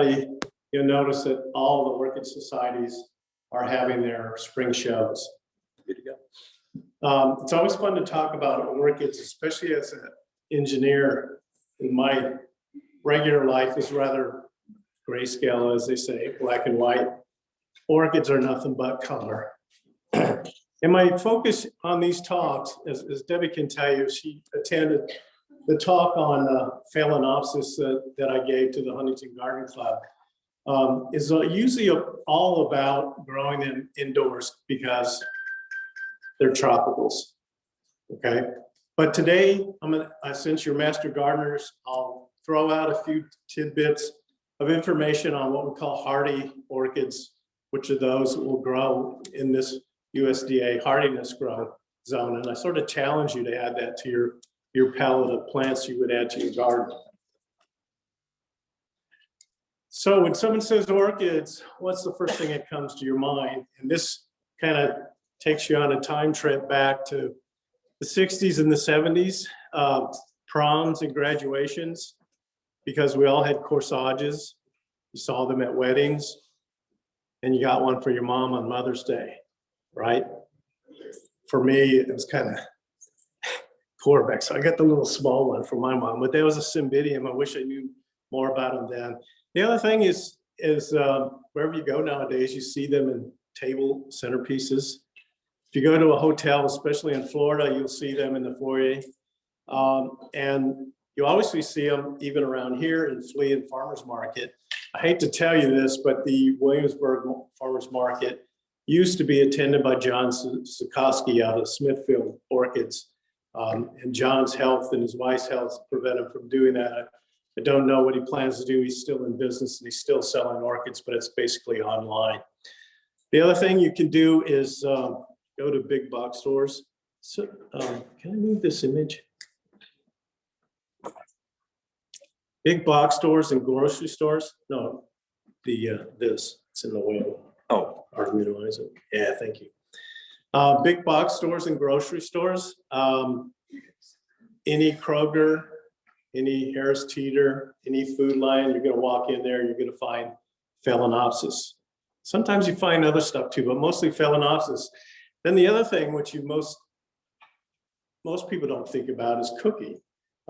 you'll notice that all the orchid societies are having their spring shows. Good to go. It's always fun to talk about orchids, especially as an engineer. In my regular life is rather grayscale, as they say, black and white. Orchids are nothing but color. And my focus on these talks, as Debbie can tell you, she attended the talk on Phalaenopsis that I gave to the Huntington Garden Club, is usually all about growing them indoors because they're tropicals, okay? But today, since you're master gardeners, I'll throw out a few tidbits of information on what we call hardy orchids, which are those that will grow in this USDA hardiness grow zone. And I sort of challenge you to add that to your palette of plants you would add to your garden. So when someone says orchids, what's the first thing that comes to your mind? And this kind of takes you on a time trip back to the 60s and the 70s, proms and graduations, because we all had corsages. You saw them at weddings, and you got one for your mom on Mother's Day, right? For me, it was kind of Corvex. So I got the little small one for my mom, but that was a Cymbidium. I wish I knew more about them then. The other thing is wherever you go nowadays, you see them in table centerpieces. If you go to a hotel, especially in Florida, you'll see them in the foyer. And you obviously see them even around here in Flea and Farmers Market. I hate to tell you this, but the Williamsburg Farmers Market used to be attended by John Sikorsky out of Smithfield Orchids. And John's health and his wife's health prevent him from doing that. I don't know what he plans to do. He's still in business and he's still selling orchids, but it's basically online. The other thing you can do is go to big box stores. So, can I move this image? Big box stores and grocery stores. No, this, it's in the way. Oh, I'll minimize it. Yeah, thank you. Big box stores and grocery stores. Any Kroger, any Harris Teeter, any Food Lion, you're gonna walk in there, you're gonna find Phalaenopsis. Sometimes you find other stuff too, but mostly Phalaenopsis. Then the other thing, which you most people don't think about, is cooking.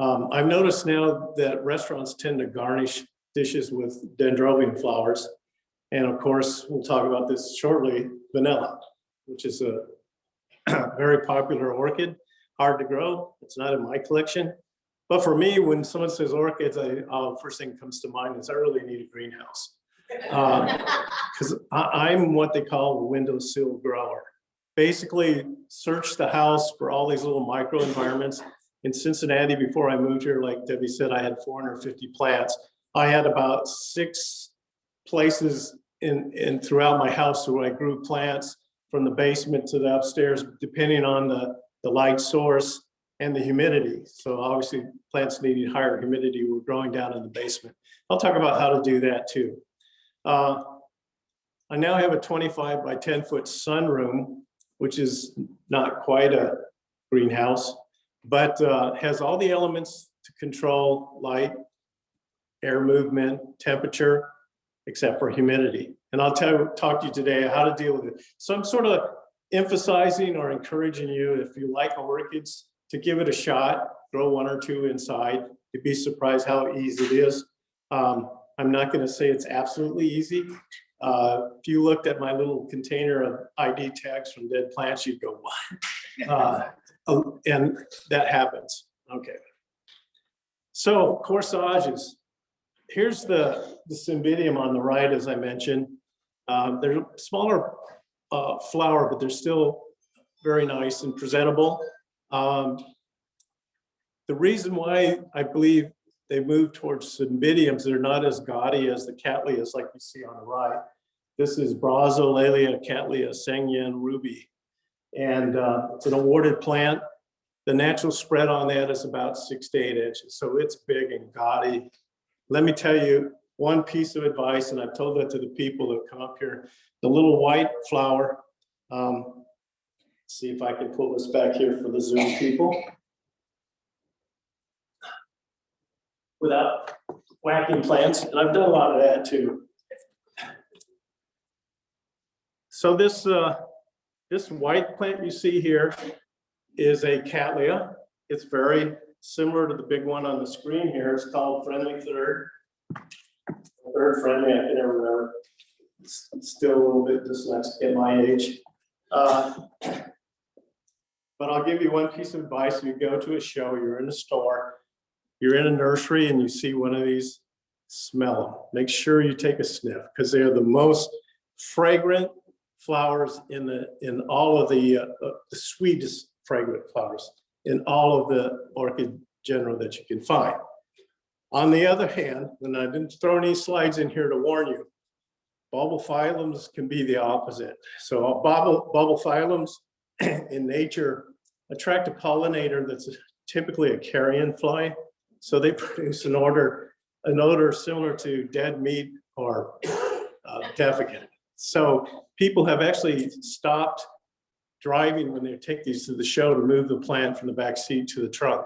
I've noticed now that restaurants tend to garnish dishes with dendrobium flowers. And of course, we'll talk about this shortly, vanilla, which is a very popular orchid, hard to grow. It's not in my collection. But for me, when someone says orchids, first thing that comes to mind is I really need a greenhouse. Because I'm what they call a windowsill grower. Basically, search the house for all these little micro environments. In Cincinnati, before I moved here, like Debbie said, I had 450 plants. I had about 6 places in throughout my house where I grew plants, from the basement to the upstairs, depending on the light source and the humidity. So obviously plants needing higher humidity were growing down in the basement. I'll talk about how to do that too. I now have a 25 by 10 foot sunroom, which is not quite a greenhouse, but has all the elements to control light, air movement, temperature, except for humidity. And I'll talk to you today how to deal with it. So I'm sort of emphasizing or encouraging you, if you like orchids, to give it a shot, grow 1 or 2 inside. You'd be surprised how easy it is. I'm not gonna say it's absolutely easy. If you looked at my little container of ID tags from dead plants, you'd go, what? And that happens, okay. So corsages. Here's the Cymbidium on the right, as I mentioned. They're a smaller flower, but they're still very nice and presentable. The reason why I believe they move towards Cymbidiums, they're not as gaudy as the Cattleyas like you see on the right. This is Brazolalia Cattleya Sengyan Ruby. And it's an awarded plant. The natural spread on that is about 6 to 8 inches. So it's big and gaudy. Let me tell you one piece of advice, and I've told that to the people that come up here. The little white flower, see if I can pull this back here for the Zoom people. What whacking plants, and I've done a lot of that too. So this white plant you see here is a Cattleya. It's very similar to the big one on the screen here. It's called Friendly Third. Third Friendly, I can never remember. It's still a little bit dyslexic at my age. But I'll give you one piece of advice. If you go to a show, you're in a store, you're in a nursery, and you see one of these, smell them. Make sure you take a sniff, because they are the most fragrant flowers in all of the sweetest fragrant flowers in all of the orchid genera that you can find. On the other hand, and I didn't throw any slides in here to warn you, bulbophyllums can be the opposite. So bulbophyllums in nature attract a pollinator that's typically a carrion fly. So they produce an odor similar to dead meat or defecate. So people have actually stopped driving when they take these to the show to move the plant from the back seat to the trunk.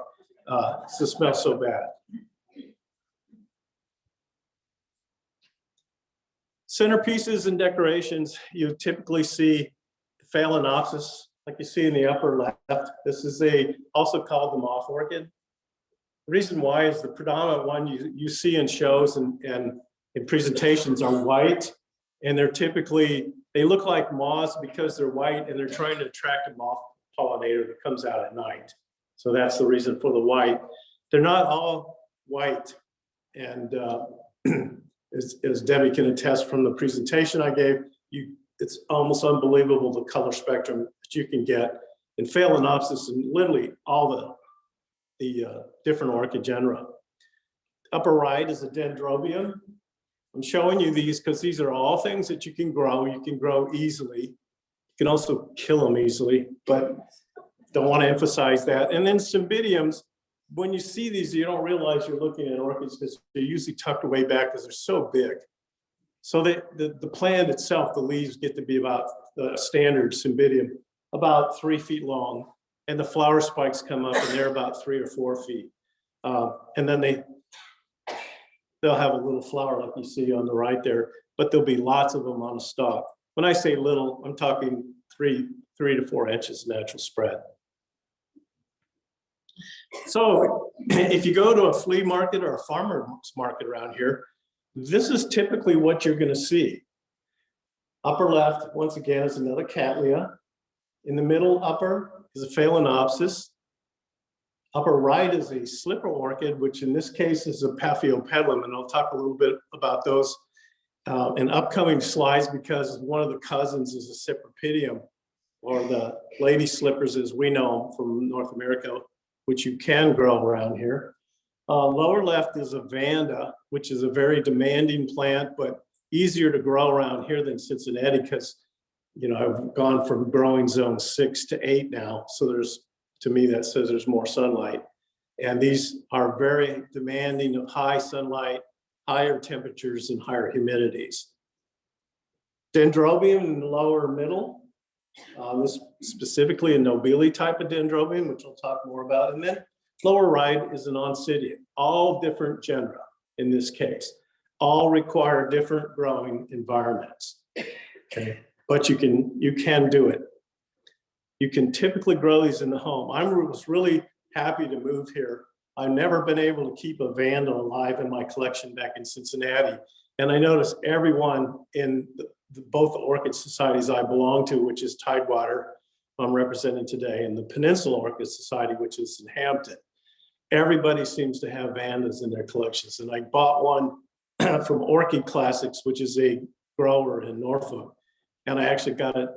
It smells so bad. Centerpieces and decorations, you typically see Phalaenopsis, like you see in the upper left. This is also called the moth orchid. The reason why is the predominant one you see in shows and in presentations are white, and they look like moths because they're white, and they're trying to attract a moth pollinator that comes out at night. So that's the reason for the white. They're not all white, and as Debbie can attest from the presentation I gave, it's almost unbelievable the color spectrum that you can get in Phalaenopsis and literally all the different orchid genera. Upper right is a dendrobium. I'm showing you these because these are all things that you can grow. You can grow easily. You can also kill them easily, but don't want to emphasize that. And then cymbidiums, when you see these, you don't realize you're looking at orchids because they're usually tucked away back because they're so big. So the plant itself, the leaves get to be about the standard cymbidium, about 3 feet long. And the flower spikes come up and they're about 3 or 4 feet. And then they'll have a little flower like you see on the right there, but there'll be lots of them on a stalk. When I say little, I'm talking 3 to 4 inches natural spread. So if you go to a flea market or a farmer's market around here, this is typically what you're going to see. Upper left, once again, is another Cattleya. In the middle upper is a Phalaenopsis. Upper right is a slipper orchid, which in this case is a Paphiopedilum, and I'll talk a little bit about those in upcoming slides because one of the cousins is a Cypripedium, or the lady slippers as we know them from North America, which you can grow around here. Lower left is a Vanda, which is a very demanding plant, but easier to grow around here than Cincinnati because, you know, I've gone from growing zone 6 to 8 now. So to me, that says there's more sunlight. And these are very demanding of high sunlight, higher temperatures, and higher humidities. Dendrobium in the lower middle. This specifically a nobile type of dendrobium, which I'll talk more about. And then lower right is an Oncidium, all different genera in this case, all require different growing environments. Okay, but you can do it. You can typically grow these in the home. I was really happy to move here. I've never been able to keep a Vanda alive in my collection back in Cincinnati. And I noticed everyone in both the orchid societies I belong to, which is Tidewater, I'm represented today, and the Peninsula Orchid Society, which is in Hampton. Everybody seems to have Vandas in their collections. And I bought one from Orchid Classics, which is a grower in Norfolk. And I actually got it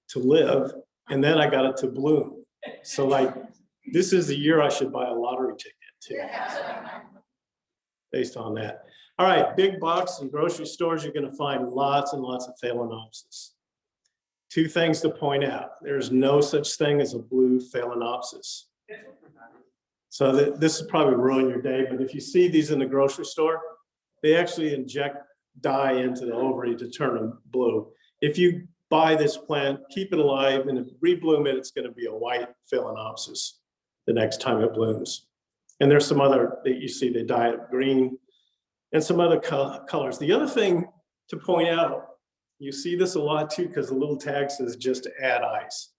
to live, and then I got it to bloom. So like, this is the year I should buy a lottery ticket too, based on that. All right, big box and grocery stores, you're gonna find lots and lots of Phalaenopsis. 2 things to point out. There's no such thing as a blue Phalaenopsis. So this will probably ruin your day, but if you see these in the grocery store, they actually inject dye into the ovary to turn them blue. If you buy this plant, keep it alive, and rebloom it, it's gonna be a white Phalaenopsis the next time it blooms. And there's some other that you see, they dye it green. and some other colors. The other thing to point out, you see this a lot too, because the little tag says just add ice.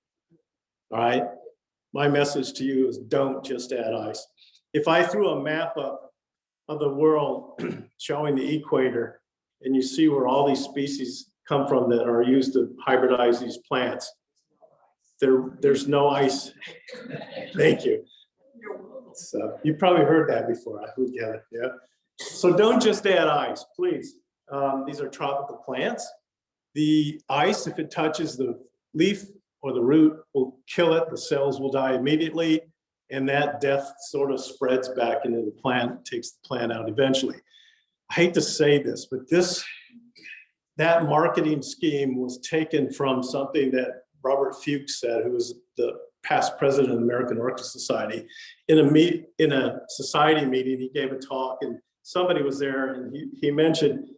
All right. My message to you is don't just add ice. If I threw a map up of the world showing the equator, and you see where all these species come from that are used to hybridize these plants, there's no ice. Thank you. So you probably heard that before. I would get it. Yeah. So don't just add ice, please. These are tropical plants. The ice, if it touches the leaf or the root, will kill it. The cells will die immediately, and that death sort of spreads back into the plant, takes the plant out eventually. I hate to say this, but that marketing scheme was taken from something that Robert Fuchs said, who was the past president of the American Orchid Society. In a society meeting, he gave a talk, and somebody was there, and he mentioned,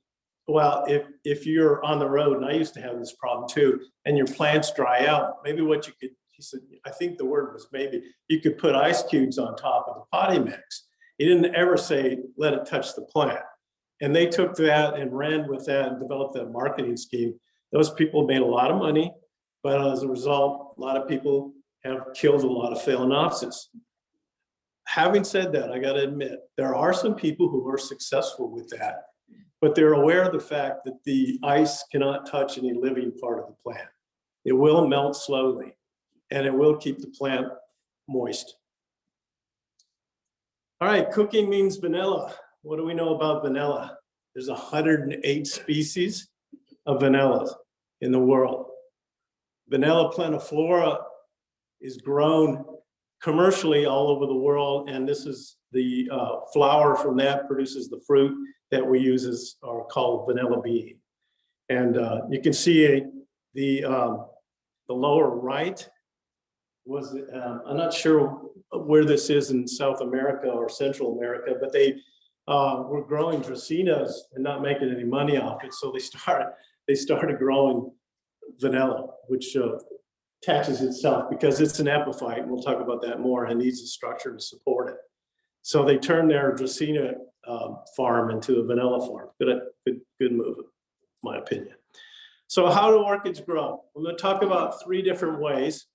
well, if you're on the road, and I used to have this problem too, and your plants dry out, maybe what you could, he said, I think the word was maybe, you could put ice cubes on top of the potting mix. He didn't ever say, let it touch the plant. And they took that and ran with that and developed that marketing scheme. Those people made a lot of money, but as a result, a lot of people have killed a lot of Phalaenopsis. Having said that, I got to admit, there are some people who are successful with that, but they're aware of the fact that the ice cannot touch any living part of the plant. It will melt slowly, and it will keep the plant moist. All right, cooking means vanilla. What do we know about vanilla? There's 108 species of vanilla in the world. Vanilla plantiflora is grown commercially all over the world, and this is the flower from that produces the fruit that we use as are called vanilla bean. And you can see the lower right was, I'm not sure where this is in South America or Central America, but they were growing dracaenas and not making any money off it. So they started growing vanilla, which attaches itself because it's an epiphyte, and we'll talk about that more, and needs a structure to support it. So they turned their dracaena farm into a vanilla farm. Good move, in my opinion. So how do orchids grow? I'm going to talk about 3 different ways.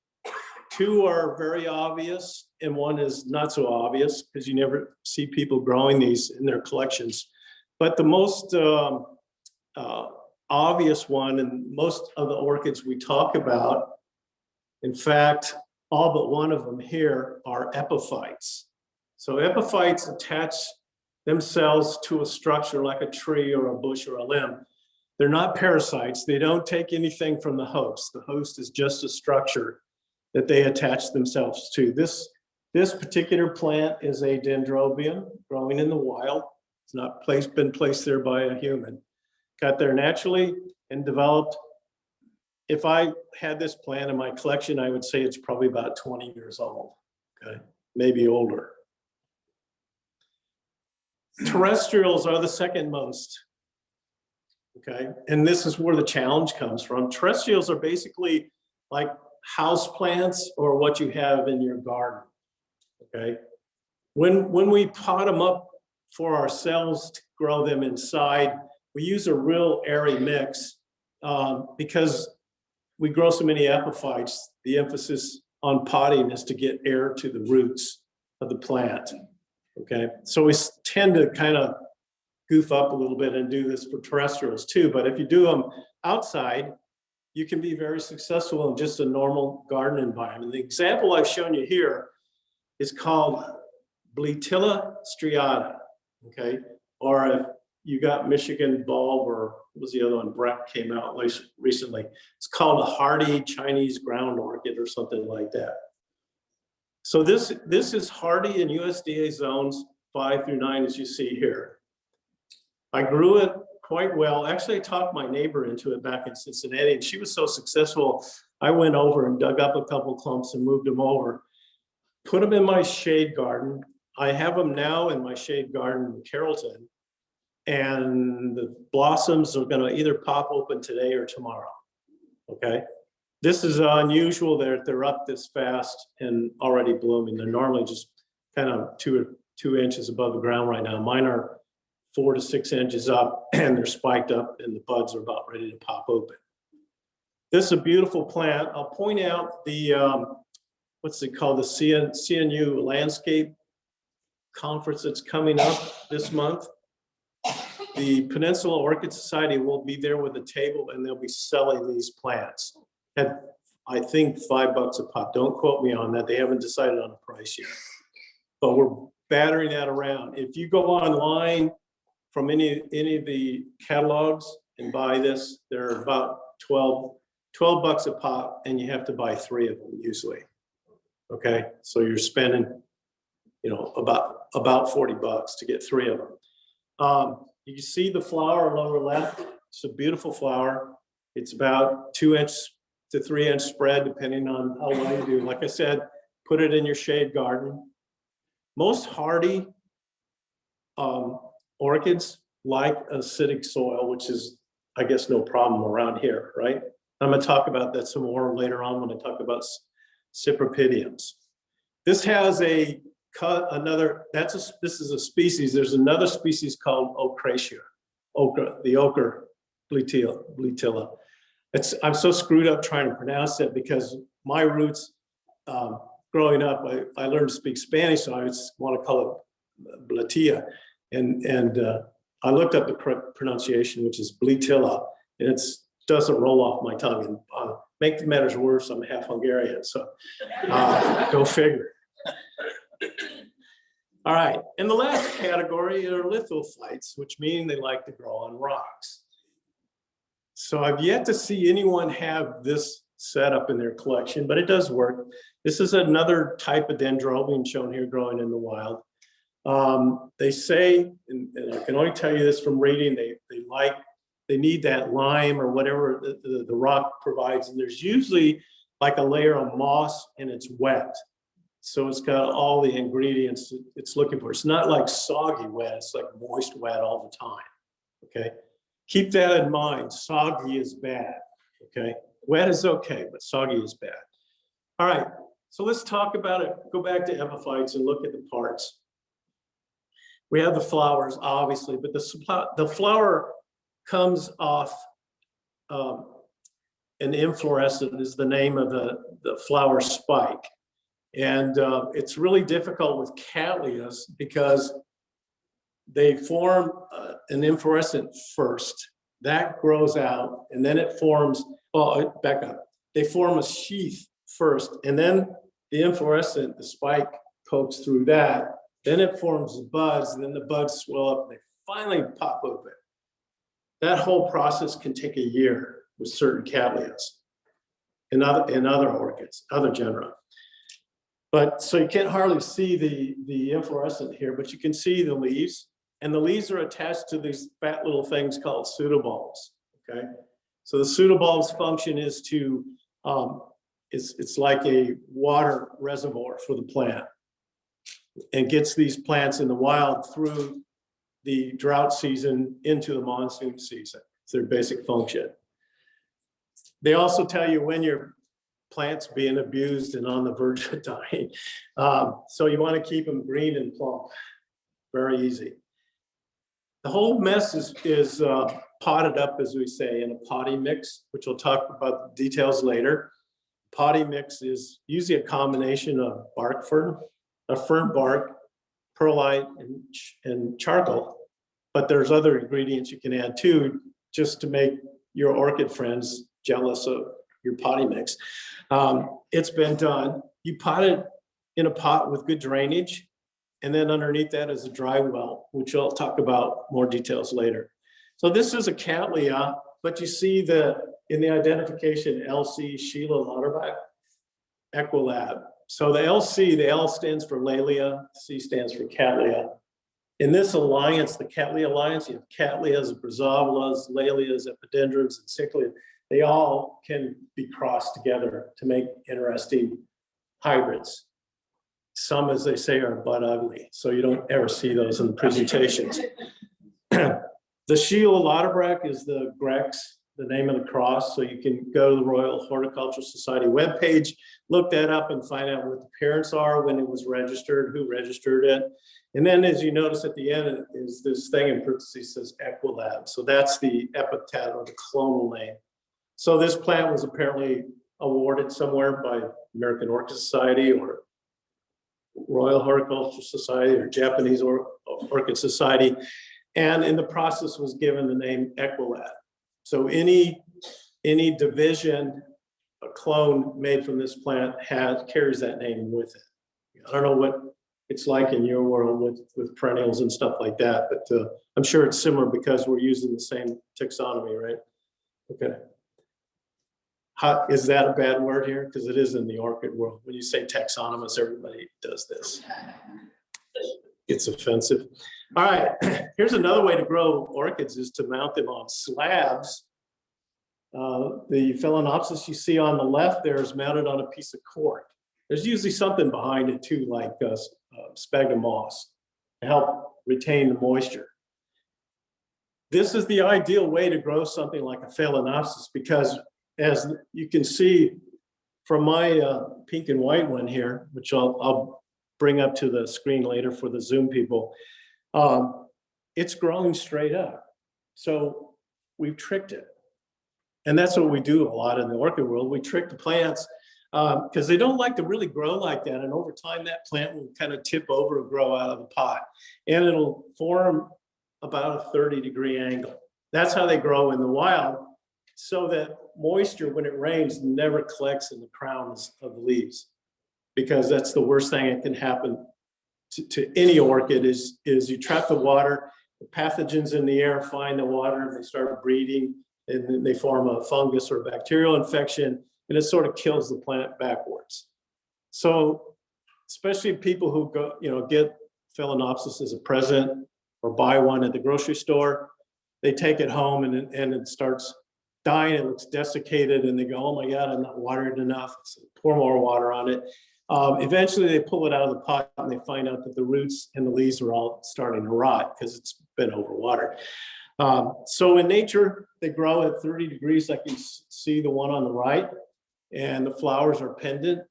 2 are very obvious, and 1 is not so obvious because you never see people growing these in their collections. But the most obvious one, and most of the orchids we talk about, in fact, all but one of them here are epiphytes. So epiphytes attach themselves to a structure like a tree or a bush or a limb. They're not parasites. They don't take anything from the host. The host is just a structure that they attach themselves to. This particular plant is a dendrobium growing in the wild. It's not been placed there by a human. Got there naturally and developed. If I had this plant in my collection, I would say it's probably about 20 years old, okay? Maybe older. Terrestrials are the second most, okay? And this is where the challenge comes from. Terrestrials are basically like house plants or what you have in your garden, okay? When we pot them up for ourselves to grow them inside, we use a real airy mix because we grow so many epiphytes. The emphasis on potting is to get air to the roots of the plant, okay? So we tend to kind of goof up a little bit and do this for terrestrials too, but if you do them outside, you can be very successful in just a normal garden environment. The example I've shown you here is called Bletilla striata, okay? Or if you got Michigan bulb, or what was the other one? Breck came out recently. It's called a hardy Chinese ground orchid or something like that. So this is hardy in USDA zones 5 through 9, as you see here. I grew it quite well. Actually, I talked my neighbor into it back in Cincinnati, and she was so successful, I went over and dug up a couple clumps and moved them over, put them in my shade garden. I have them now in my shade garden in Carrollton, and the blossoms are gonna either pop open today or tomorrow, okay? This is unusual that they're up this fast and already blooming. They're normally just kind of two inches above the ground right now. Mine are 4 to 6 inches up, and they're spiked up, and the buds are about ready to pop open. This is a beautiful plant. I'll point out the, what's it called, the CNU Landscape Conference that's coming up this month. The Peninsula Orchid Society will be there with a table, and they'll be selling these plants at, I think, $5 a pop. Don't quote me on that. They haven't decided on a price yet, but we're battering that around. If you go online from any of the catalogs and buy this, they're about $12 a pop, and you have to buy 3 of them usually. Okay, so you're spending, you know, about $40 to get 3 of them. You can see the flower lower left. It's a beautiful flower. It's about 2 inch to 3 inch spread, depending on how well you do. Like I said, put it in your shade garden. Most hardy orchids like acidic soil, which is, I guess, no problem around here, right? I'm going to talk about that some more later on when I talk about cypripediums. This has a another, this is a species. There's another species called Ocracia, the ochre bletilla. I'm so screwed up trying to pronounce it because my roots, growing up, I learned to speak Spanish, so I just want to call it bletilla. And I looked up the correct pronunciation, which is bletilla, and it doesn't roll off my tongue. And make the matters worse, I'm half Hungarian, so go figure. All right, and the last category are lithophytes, which mean they like to grow on rocks. So I've yet to see anyone have this set up in their collection, but it does work. This is another type of dendrobium shown here growing in the wild. They say, and I can only tell you this from reading, they need that lime or whatever the rock provides, and there's usually like a layer of moss, and it's wet. So it's got all the ingredients it's looking for. It's not like soggy wet, it's like moist wet all the time, okay? Keep that in mind, soggy is bad, okay? Wet is okay, but soggy is bad. All right, so let's talk about it. Go back to epiphytes and look at the parts. We have the flowers, obviously, but the flower comes off an inflorescent is the name of the flower spike. And it's really difficult with cattleyas because they form an inflorescent first. That grows out, and then it forms, well, back up. They form a sheath first, and then the inflorescent, the spike pokes through that. Then it forms buds, and then the buds swell up, and they finally pop open. That whole process can take a year with certain cattleyas and other orchids, other genera. But so you can't hardly see the inflorescent here, but you can see the leaves, and the leaves are attached to these fat little things called pseudobulbs. Okay, so the pseudobulb's function is to it's like a water reservoir for the plant, and gets these plants in the wild through the drought season into the monsoon season. It's their basic function. They also tell you when your plant's being abused and on the verge of dying. So you want to keep them green and plump. Very easy. The whole mess is potted up, as we say, in a potty mix, which we'll talk about the details later. Potty mix is usually a combination of bark fern, a fern bark, perlite, and charcoal. But there's other ingredients you can add too, just to make your orchid friends jealous of your potty mix. It's been done. You pot it in a pot with good drainage, and then underneath that is a dry well, which I'll talk about more details later. So this is a cattleya, but you see in the identification LC Sheila Lauterbach Equilab. So the LC, the L stands for Laelia, C stands for cattleya. In this alliance, the Cattleya Alliance, you have cattleyas, brasavolas, Laelias, epidendrums, and cichlids. They all can be crossed together to make interesting hybrids. Some, as they say, are butt ugly, so you don't ever see those in the presentations. The Sheila Lauterbach is the Grex the name of the cross. So you can go to the Royal Horticultural Society webpage, look that up and find out what the parents are, when it was registered, who registered it. And then as you notice at the end is this thing in parentheses says Equilab. So that's the epithet or the clonal name. So this plant was apparently awarded somewhere by American Orchid Society or Royal Horticultural Society or Japanese Orchid Society. And in the process was given the name Equilab. So any division, a clone made from this plant carries that name with it. I don't know what it's like in your world with perennials and stuff like that, but I'm sure it's similar because we're using the same taxonomy, right? Okay. Is that a bad word here? Because it is in the orchid world. When you say taxonomous, everybody does this. It's offensive. All right, here's another way to grow orchids is to mount them on slabs. The Phalaenopsis you see on the left there is mounted on a piece of cork. There's usually something behind it too, like sphagnum moss to help retain the moisture. This is the ideal way to grow something like a Phalaenopsis because as you can see from my pink and white one here, which I'll bring up to the screen later for the Zoom people, it's growing straight up. So we've tricked it. And that's what we do a lot in the orchid world. We trick the plants because they don't like to really grow like that. And over time, that plant will kind of tip over and grow out of the pot. And it'll form about a 30-degree angle. That's how they grow in the wild, so that moisture, when it rains, never collects in the crowns of the leaves. Because that's the worst thing that can happen to any orchid is you trap the water, the pathogens in the air find the water, and they start breeding, and then they form a fungus or bacterial infection, and it sort of kills the plant backwards. So especially people who go, get Phalaenopsis as a present or buy one at the grocery store, they take it home and it starts dying, it looks desiccated, and they go, oh my God, I'm not watered enough. So pour more water on it. Eventually they pull it out of the pot and they find out that the roots and the leaves are all starting to rot because it's been overwatered. So in nature, they grow at 30 degrees, like you see the one on the right, and the flowers are pendant.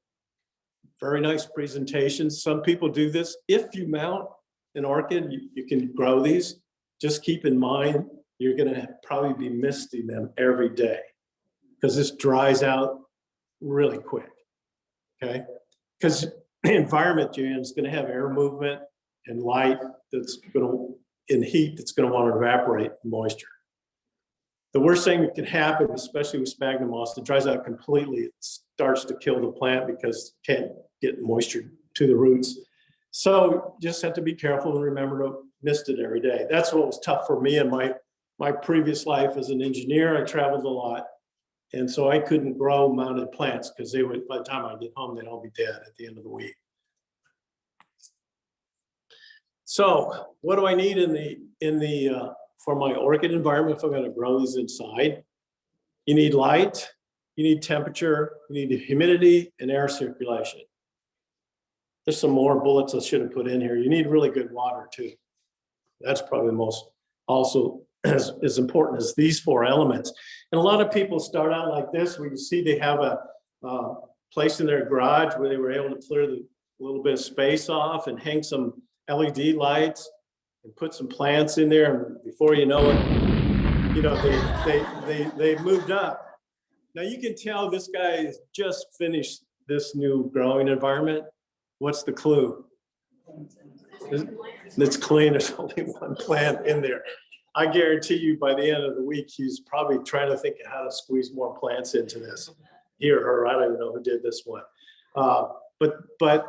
Very nice presentations. Some people do this. If you mount an orchid, you can grow these. Just keep in mind, you're gonna probably be misting them every day because this dries out really quick, okay? Because the environment you're in is gonna have air movement and light and heat that's gonna want to evaporate moisture. The worst thing that can happen, especially with sphagnum moss, it dries out completely. It starts to kill the plant because it can't get moisture to the roots. So just have to be careful and remember to mist it every day. That's what was tough for me in my previous life as an engineer. I traveled a lot. And so I couldn't grow mounted plants because they would, by the time I get home, they'd all be dead at the end of the week. So what do I need for my orchid environment if I'm going to grow these inside? You need light, you need temperature, you need humidity and air circulation. There's some more bullets I should have put in here. You need really good water too. That's probably the most also as important as these four elements. And a lot of people start out like this. We can see they have a place in their garage where they were able to clear the little bit of space off and hang some LED lights and put some plants in there. And before you know it, they moved up. Now you can tell this guy has just finished this new growing environment. What's the clue? It's clean. There's only one plant in there. I guarantee you by the end of the week, he's probably trying to think of how to squeeze more plants into this. He or her, I don't even know who did this one. But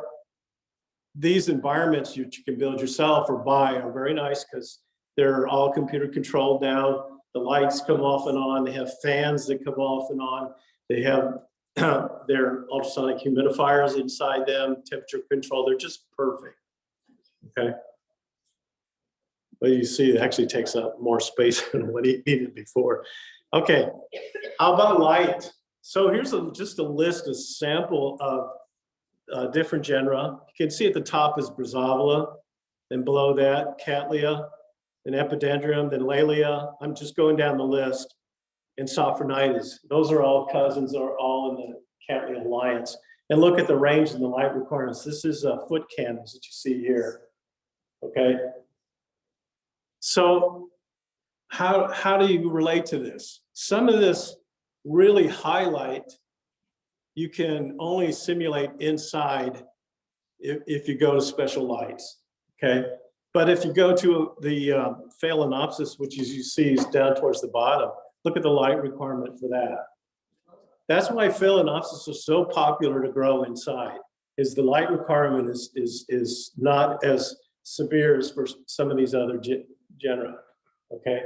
these environments you can build yourself or buy are very nice because they're all computer controlled now. The lights come off and on. They have fans that come off and on. They have their ultrasonic humidifiers inside them, temperature control. They're just perfect, okay? But you see, it actually takes up more space than what he needed before. Okay, how about light? So here's just a list, a sample of different genera. You can see at the top is Brazavilla, and below that, Cattleya, then Epidendrum, then Laelia. I'm just going down the list. and Sophronitis. Those are all cousins, are all in the Catley Alliance. And look at the range and the light requirements. This is foot candles that you see here, okay? So how do you relate to this? Some of this really highlight you can only simulate inside if you go to special lights, okay? But if you go to the Phalaenopsis, which as you see is down towards the bottom, look at the light requirement for that. That's why Phalaenopsis is so popular to grow inside, is the light requirement is not as severe as for some of these other genera, okay?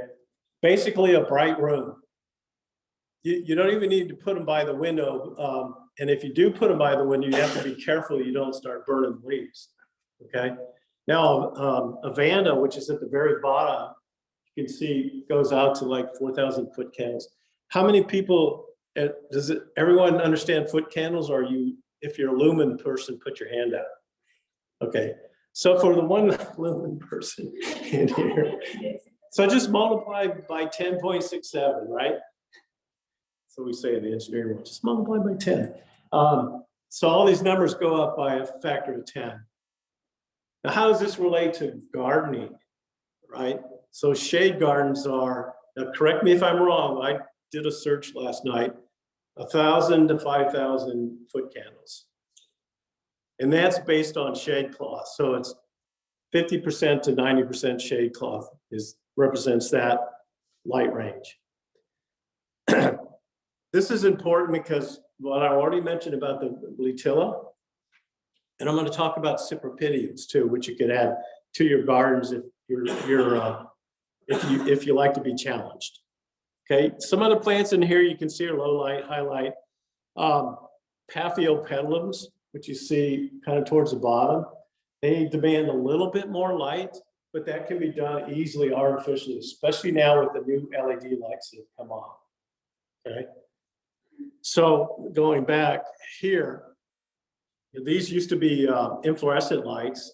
Basically a bright room. You don't even need to put them by the window. And if you do put them by the window, you have to be careful you don't start burning leaves, okay? Now, a Vanda, which is at the very bottom, you can see goes out to like 4,000 foot candles. How many people, everyone understand foot candles? Or if you're a lumen person, put your hand out. Okay, so for the one lumen person in here, so just multiply by 10.67, right? So we say in the engineering world, just multiply by 10. So all these numbers go up by a factor of 10. Now, how does this relate to gardening, right? So shade gardens are, now correct me if I'm wrong, I did a search last night, 1,000 to 5,000 foot candles. And that's based on shade cloth. So it's 50% to 90% shade cloth represents that light range. This is important because what I already mentioned about the Lutilla, and I'm going to talk about cypripediums too, which you could add to your gardens if if you like to be challenged. Okay, some other plants in here you can see are low light, high light. Paphiopedilums, which you see kind of towards the bottom, they demand a little bit more light, but that can be done easily artificially, especially now with the new LED lights that have come on. Okay, so going back here, these used to be inflorescent lights.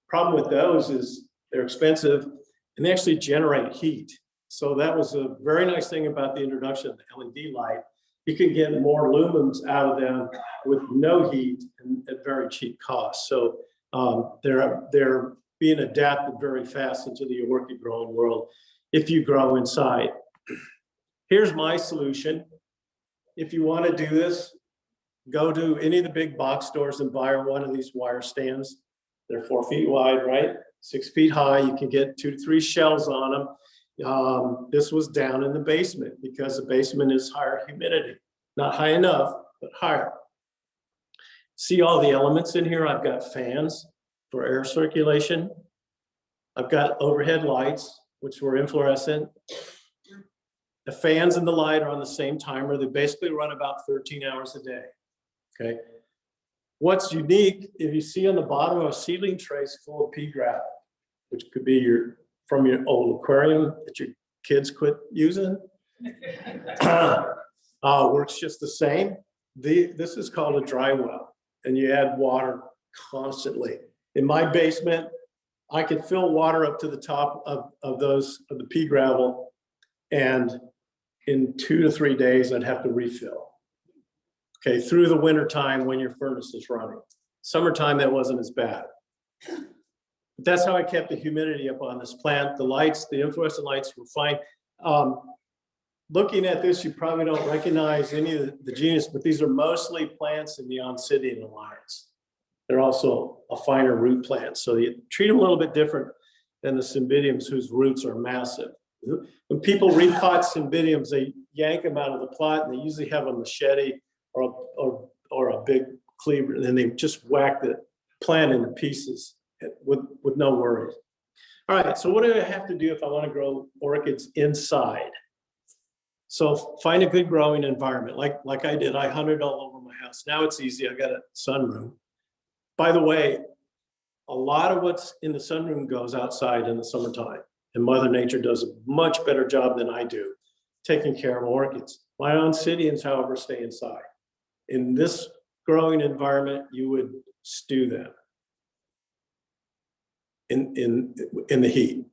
Problem with those is they're expensive and they actually generate heat. So that was a very nice thing about the introduction of the LED light. You can get more lumens out of them with no heat and at very cheap cost. So they're being adapted very fast into the orchid growing world if you grow inside. Here's my solution. If you want to do this, go to any of the big box stores and buy one of these wire stands. They're 4 feet wide, right? 6 feet high. You can get 2 to 3 shells on them. This was down in the basement because the basement is higher humidity. Not high enough, but higher. See all the elements in here? I've got fans for air circulation. I've got overhead lights, which were inflorescent. The fans and the light are on the same timer. They basically run about 13 hours a day, okay? What's unique, if you see on the bottom of a seedling trays full of pea gravel, which could be from your old aquarium that your kids quit using, works just the same. This is called a dry well, and you add water constantly. In my basement, I could fill water up to the top of the pea gravel, and in 2 to 3 days, I'd have to refill. Okay, through the winter time when your furnace is running. Summertime, that wasn't as bad. But that's how I kept the humidity up on this plant. The lights, the inflorescent lights were fine. Looking at this, you probably don't recognize any of the genus, but these are mostly plants in the Oncidian Alliance. They're also a finer root plant, so you treat them a little bit different than the Cymbidiums, whose roots are massive. When people repot Cymbidiums, they yank them out of the plot, and they usually have a machete or a big cleaver, and then they just whack the plant into pieces with no worries. All right, so what do I have to do if I want to grow orchids inside? So find a good growing environment, like I did. I hunted all over my house. Now it's easy. I got a sunroom. By the way, a lot of what's in the sunroom goes outside in the summertime, and Mother Nature does a much better job than I do taking care of orchids. My Oncidians, however, stay inside. In this growing environment, you would stew them in the heat,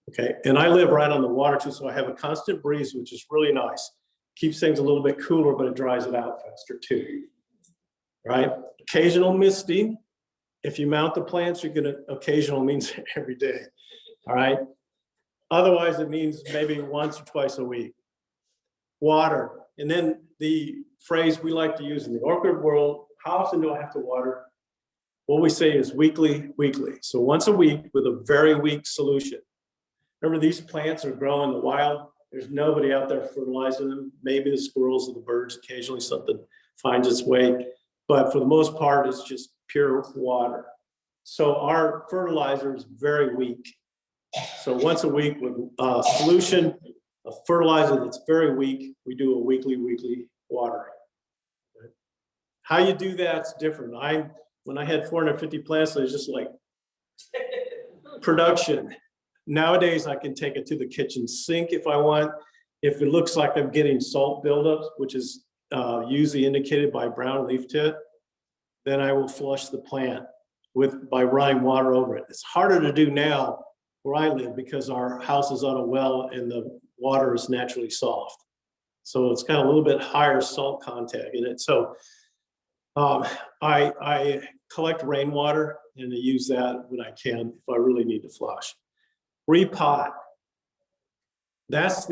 okay? And I live right on the water too, so I have a constant breeze, which is really nice. keeps things a little bit cooler, but it dries it out faster too, right? Occasional misting. If you mount the plants, you're gonna, occasional means every day, all right? Otherwise, it means maybe once or twice a week. Water, and then the phrase we like to use in the orchid world, how often do I have to water? What we say is weekly. So once a week with a very weak solution. Remember, these plants are growing in the wild. There's nobody out there fertilizing them. Maybe the squirrels or the birds, occasionally something finds its way. But for the most part, it's just pure water. So our fertilizer is very weak. So once a week with a solution, a fertilizer that's very weak, we do a weekly watering. How you do that's different. When I had 450 plants, I was just like, production. Nowadays, I can take it to the kitchen sink if I want. If it looks like I'm getting salt buildup, which is usually indicated by brown leaf tip, then I will flush the plant by running water over it. It's harder to do now where I live because our house is on a well and the water is naturally soft. So it's got a little bit higher salt content in it. So I collect rainwater and I use that when I can if I really need to flush. Repot. That's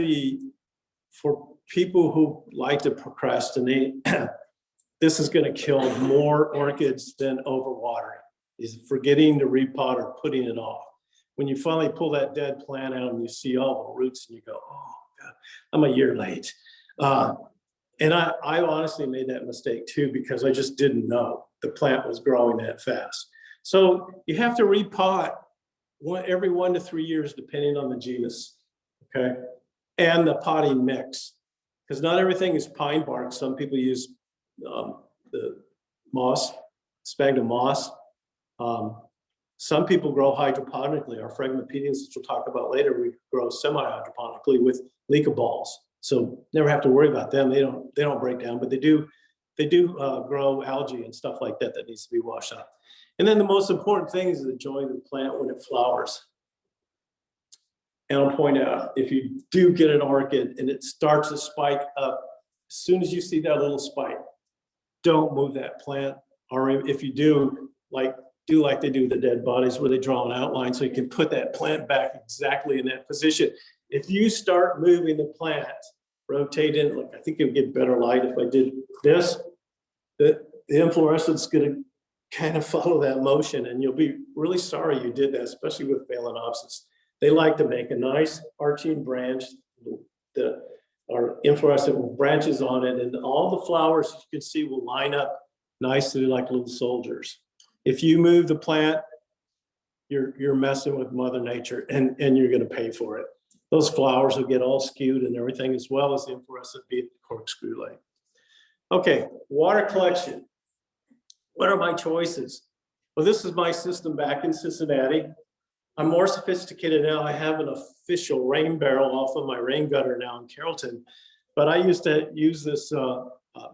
for people who like to procrastinate, this is gonna kill more orchids than overwatering, is forgetting to repot or putting it off. When you finally pull that dead plant out and you see all the roots and you go, oh God, I'm a year late. And I honestly made that mistake too, because I just didn't know the plant was growing that fast. So you have to repot every 1 to 3 years, depending on the genus, okay? And the potting mix, because not everything is pine bark. Some people use the moss, sphagnum moss. Some people grow hydroponically. Our Phragmipedians, which we'll talk about later, we grow semi-hydroponically with leca balls. So never have to worry about them. They don't break down, but they do grow algae and stuff like that that needs to be washed out. And then the most important thing is the joy of the plant when it flowers. And I'll point out, if you do get an orchid and it starts to spike up, as soon as you see that little spike, don't move that plant. Or if you do like they do with the dead bodies, where they draw an outline so you can put that plant back exactly in that position. If you start moving the plant, rotate it, like I think it would get better light if I did this, the inflorescence is gonna kind of follow that motion, and you'll be really sorry you did that, especially with Phalaenopsis. They like to make a nice arching branch that are inflorescent with branches on it, and all the flowers you can see will line up nicely like little soldiers. If you move the plant, you're messing with Mother Nature, and you're gonna pay for it. Those flowers will get all skewed and everything, as well as the inflorescent be corkscrew like. Okay, water collection. What are my choices? Well, this is my system back in Cincinnati. I'm more sophisticated now. I have an official rain barrel off of my rain gutter now in Carrollton, but I used to use this,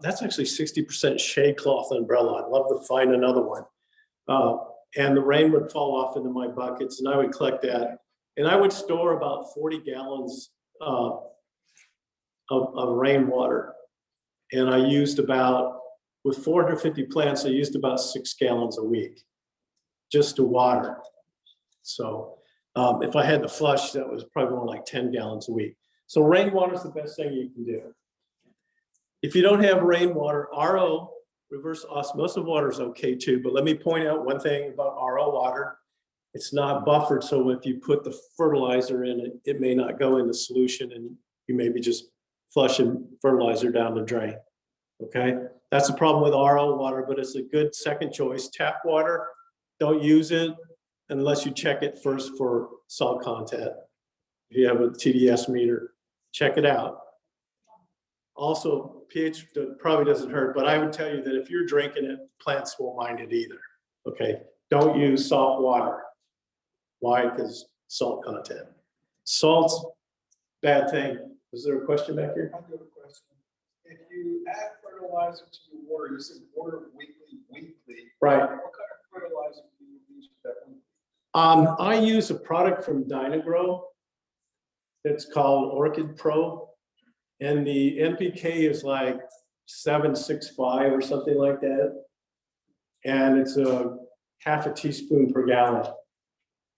that's actually 60% shade cloth umbrella. I'd love to find another one. And the rain would fall off into my buckets and I would collect that. And I would store about 40 gallons of rainwater. And I used with 450 plants, I used about 6 gallons a week just to water. So if I had to flush, that was probably more like 10 gallons a week. So rainwater is the best thing you can do. If you don't have rainwater, RO, reverse osmosis water, is okay too. But let me point out one thing about RO water. It's not buffered, so if you put the fertilizer in it, it may not go in the solution and you may be just flushing fertilizer down the drain, okay? That's the problem with RO water, but it's a good second choice. Tap water, don't use it unless you check it first for salt content. If you have a TDS meter, check it out. Also, pH probably doesn't hurt, but I would tell you that if you're drinking it, plants won't mind it either, okay? Don't use salt water. Why? Because salt content. Salt's bad thing. Is there a question back here? I have a question. If you add fertilizer to your water, you said water weekly. Right. What kind of fertilizer do you use for that week? I use a product from Dynagrow. It's called Orchid Pro. And the NPK is like 765 or something like that. And it's a half a teaspoon per gallon.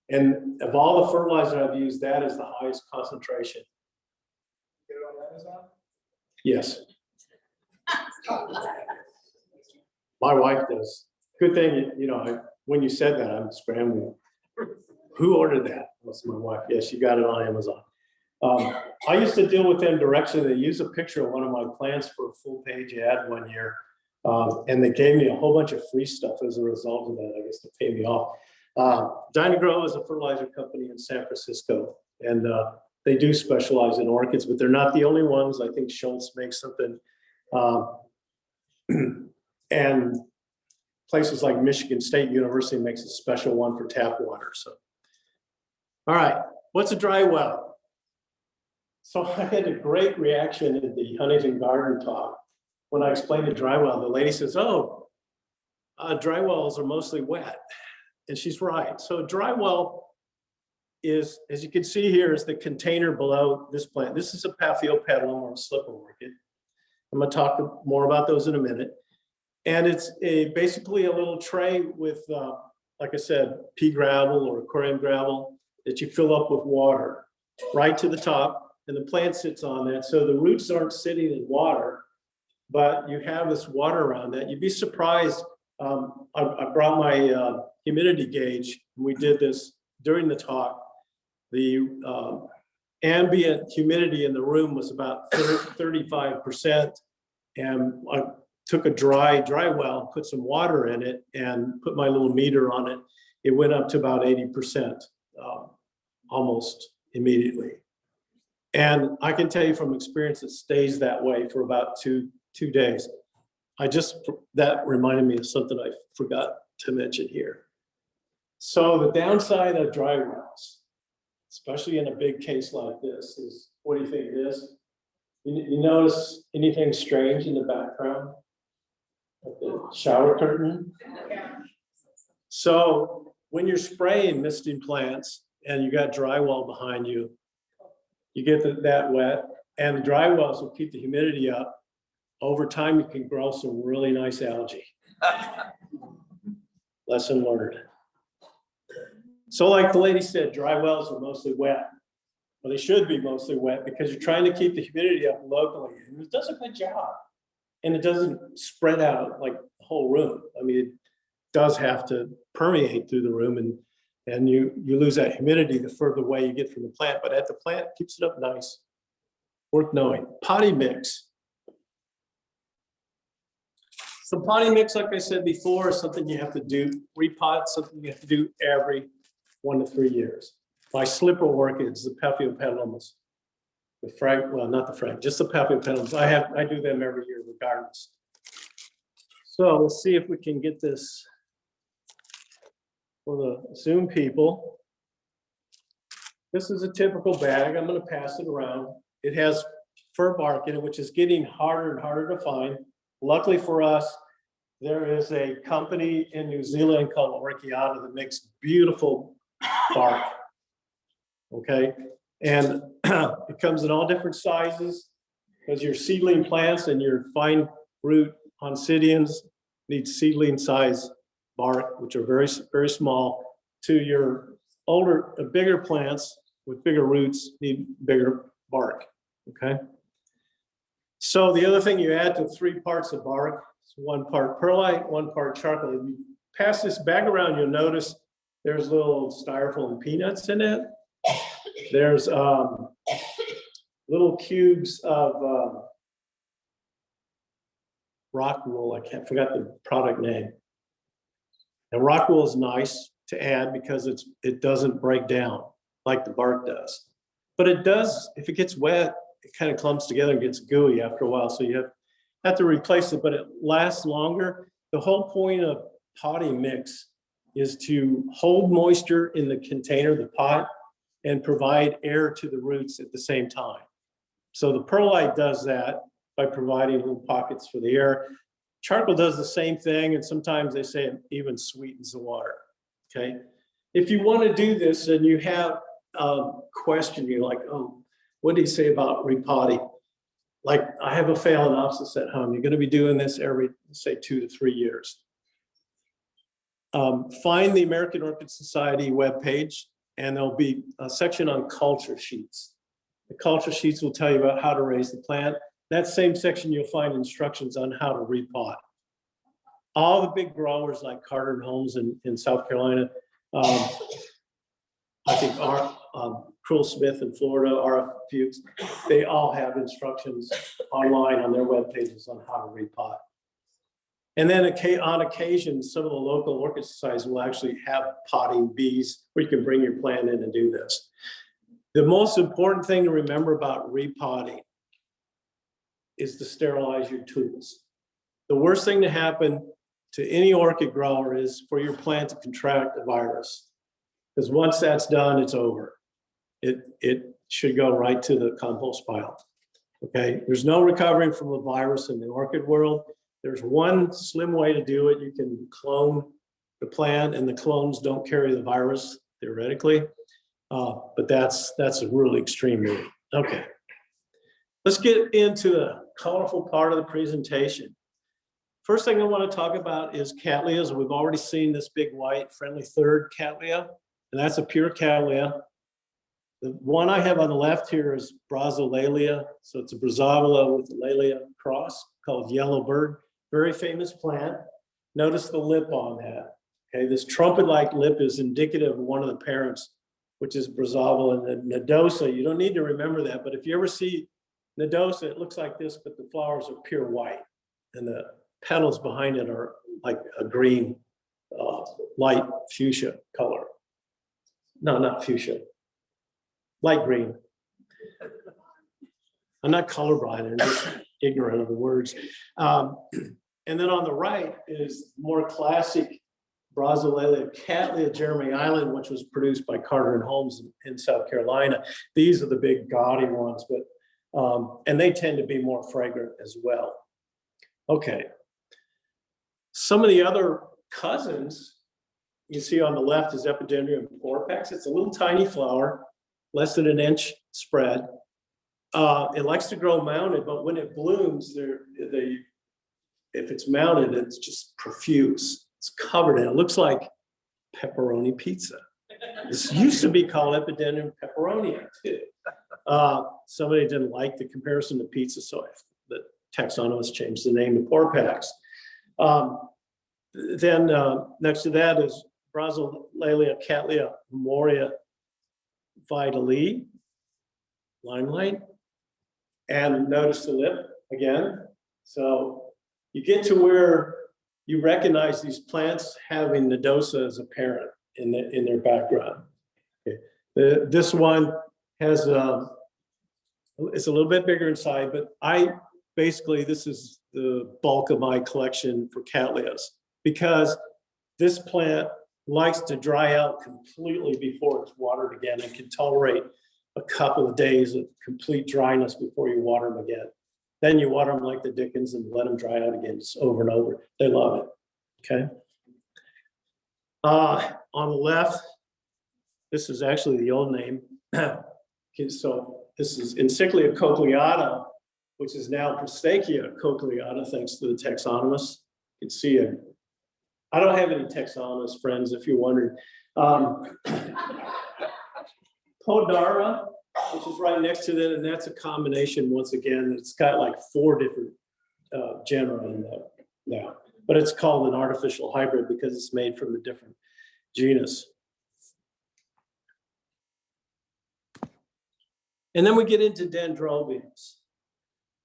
And of all the fertilizer I've used, that is the highest concentration. Get it on Amazon? Yes. My wife does. Good thing, you know, when you said that, I'm scrambling. Who ordered that? That's my wife. Yes, she got it on Amazon. I used to deal with them directly. They used a picture of one of my plants for a full page ad one year. And they gave me a whole bunch of free stuff as a result of that, I guess, to pay me off. Dynagrow is a fertilizer company in San Francisco, and they do specialize in orchids, but they're not the only ones. I think Schultz makes something. And places like Michigan State University makes a special one for tap water. So, all right, what's a dry well? So I had a great reaction at the Huntington Garden talk when I explained the dry well. The lady says, "Oh, dry wells are mostly wet," and she's right. So a dry well is, as you can see here, is the container below this plant. This is a Paphiopedilum or a slipper orchid. I'm going to talk more about those in a minute. And it's basically a little tray with, like I said, pea gravel or aquarium gravel that you fill up with water right to the top, and the plant sits on that. So the roots aren't sitting in water, but you have this water around that. You'd be surprised. I brought my humidity gauge, and we did this during the talk. The ambient humidity in the room was about 35%, and I took a dry well, put some water in it, and put my little meter on it. It went up to about 80%, almost immediately. And I can tell you from experience, it stays that way for about two days. That reminded me of something I forgot to mention here. So the downside of dry wells, especially in a big case like this, is, what do you think it is? You notice anything strange in the background? Like the shower curtain? So when you're spraying misting plants and you got dry well behind you, you get that wet, and the dry wells will keep the humidity up. Over time, you can grow some really nice algae. Lesson learned. So like the lady said, dry wells are mostly wet. Well, they should be mostly wet because you're trying to keep the humidity up locally, and it does a good job. And it doesn't spread out like the whole room. I mean, it does have to permeate through the room, and you lose that humidity the further away you get from the plant, but at the plant, it keeps it up nice. Worth knowing. Potting mix. So potting mix, like I said before, is something you have to do. Repot, something you have to do every 1 to 3 years. My slipper orchids, the Paphiopedilums, just the Paphiopedilums. I do them every year regardless. So let's see if we can get this for the Zoom people. This is a typical bag. I'm going to pass it around. It has fir bark in it, which is getting harder and harder to find. Luckily for us, there is a company in New Zealand called Orchid that makes beautiful bark. Okay, and it comes in all different sizes, because your seedling plants and your fine root oncidiums need seedling size bark, which are very, very small. To your bigger plants with bigger roots need bigger bark. Okay. So the other thing you add to 3 parts of bark is 1 part perlite, 1 part charcoal. If you pass this bag around, you'll notice there's little styrofoam peanuts in it. There's little cubes of rock wool. I forgot the product name. And rock wool is nice to add because it doesn't break down like the bark does. But it does, if it gets wet, it kind of clumps together and gets gooey after a while. So you have to replace it, but it lasts longer. The whole point of potting mix is to hold moisture in the container, the pot, and provide air to the roots at the same time. So the perlite does that by providing little pockets for the air. Charcoal does the same thing, and sometimes they say it even sweetens the water, okay? If you want to do this and you have a question, you're like, oh, what did he say about repotting? like I have a phalaenopsis at home. You're going to be doing this every, say, 2 to 3 years. Find the American Orchid Society webpage, and there'll be a section on culture sheets. The culture sheets will tell you about how to raise the plant. That same section, you'll find instructions on how to repot. All the big growers like Carter and Holmes in South Carolina, I think Cruel Smith in Florida, RF Fuchs, they all have instructions online on their web pages on how to repot. And then on occasion, some of the local orchid societies will actually have potting bees where you can bring your plant in and do this. The most important thing to remember about repotting is to sterilize your tools. The worst thing to happen to any orchid grower is for your plant to contract a virus. Because once that's done, it's over. It should go right to the compost pile. Okay, there's no recovering from a virus in the orchid world. There's one slim way to do it. You can clone the plant, and the clones don't carry the virus theoretically, but that's a really extreme move. Okay, let's get into the colorful part of the presentation. First thing I want to talk about is cattleyas. We've already seen this big white friendly third cattleya, and that's a pure cattleya. The one I have on the left here is Brazolalia. So it's a Brazovola with a Laelia cross called yellow bird. Very famous plant. Notice the lip on that. Okay, this trumpet-like lip is indicative of one of the parents, which is Brazovola and the Nodosa. You don't need to remember that, but if you ever see Nodosa, it looks like this, but the flowers are pure white, and the petals behind it are like a green, light fuchsia color. No, not fuchsia. Light green. I'm not colorblind, I'm just ignorant of the words. And then on the right is more classic Brazolalia Cattleya Jeremy Island, which was produced by Carter and Holmes in South Carolina. These are the big gaudy ones, but and they tend to be more fragrant as well. Okay. Some of the other cousins you see on the left is Epidendrum porpex. It's a little tiny flower, less than an inch spread. It likes to grow mounted, but when it blooms, if it's mounted, it's just profuse. It's covered in it. It looks like pepperoni pizza. This used to be called Epidendrum pepperonia too. Somebody didn't like the comparison to pizza, so the taxonomist changed the name to porpex. Then next to that is Brazolalia Cattleya Memoria Vitale, limelight. And notice the lip again. So you get to where you recognize these plants having Nodosa as a parent in their background. Okay. This one has it's a little bit bigger inside, but this is the bulk of my collection for Cattleyas, because this plant likes to dry out completely before it's watered again and can tolerate a couple of days of complete dryness before you water them again. Then you water them like the Dickens and let them dry out again, just over and over. They love it, okay? On the left, this is actually the old name. Okay, so this is Encyclia cochleata, which is now Prostachia cochleata, thanks to the taxonomist. You can see it. I don't have any taxonomist friends, if you're wondering. Podara, which is right next to that, and that's a combination, once again, it's got like 4 different genera in there now, but it's called an artificial hybrid because it's made from a different genus. And then we get into dendrobiums.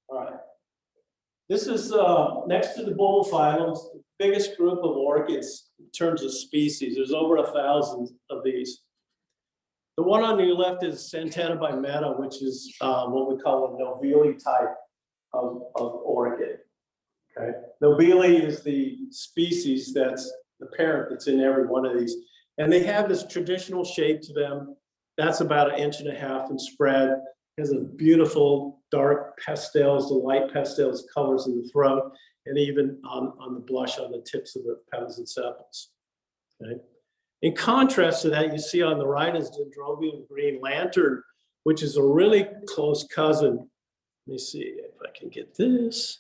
All right. This is next to the bulbophyllums, the biggest group of orchids in terms of species. There's over 1,000 of these. The one on your left is Santana by Meta, which is what we call a nobile type of orchid. Okay, nobile is the species that's the parent that's in every one of these, and they have this traditional shape to them. That's about 1.5 inches in spread. It has a beautiful dark pastels, the light pastels colors in the throat, and even on the blush on the tips of the petals and sepals. Okay. In contrast to that, you see on the right is Dendrobium green lantern, which is a really close cousin Let me see if I can get this.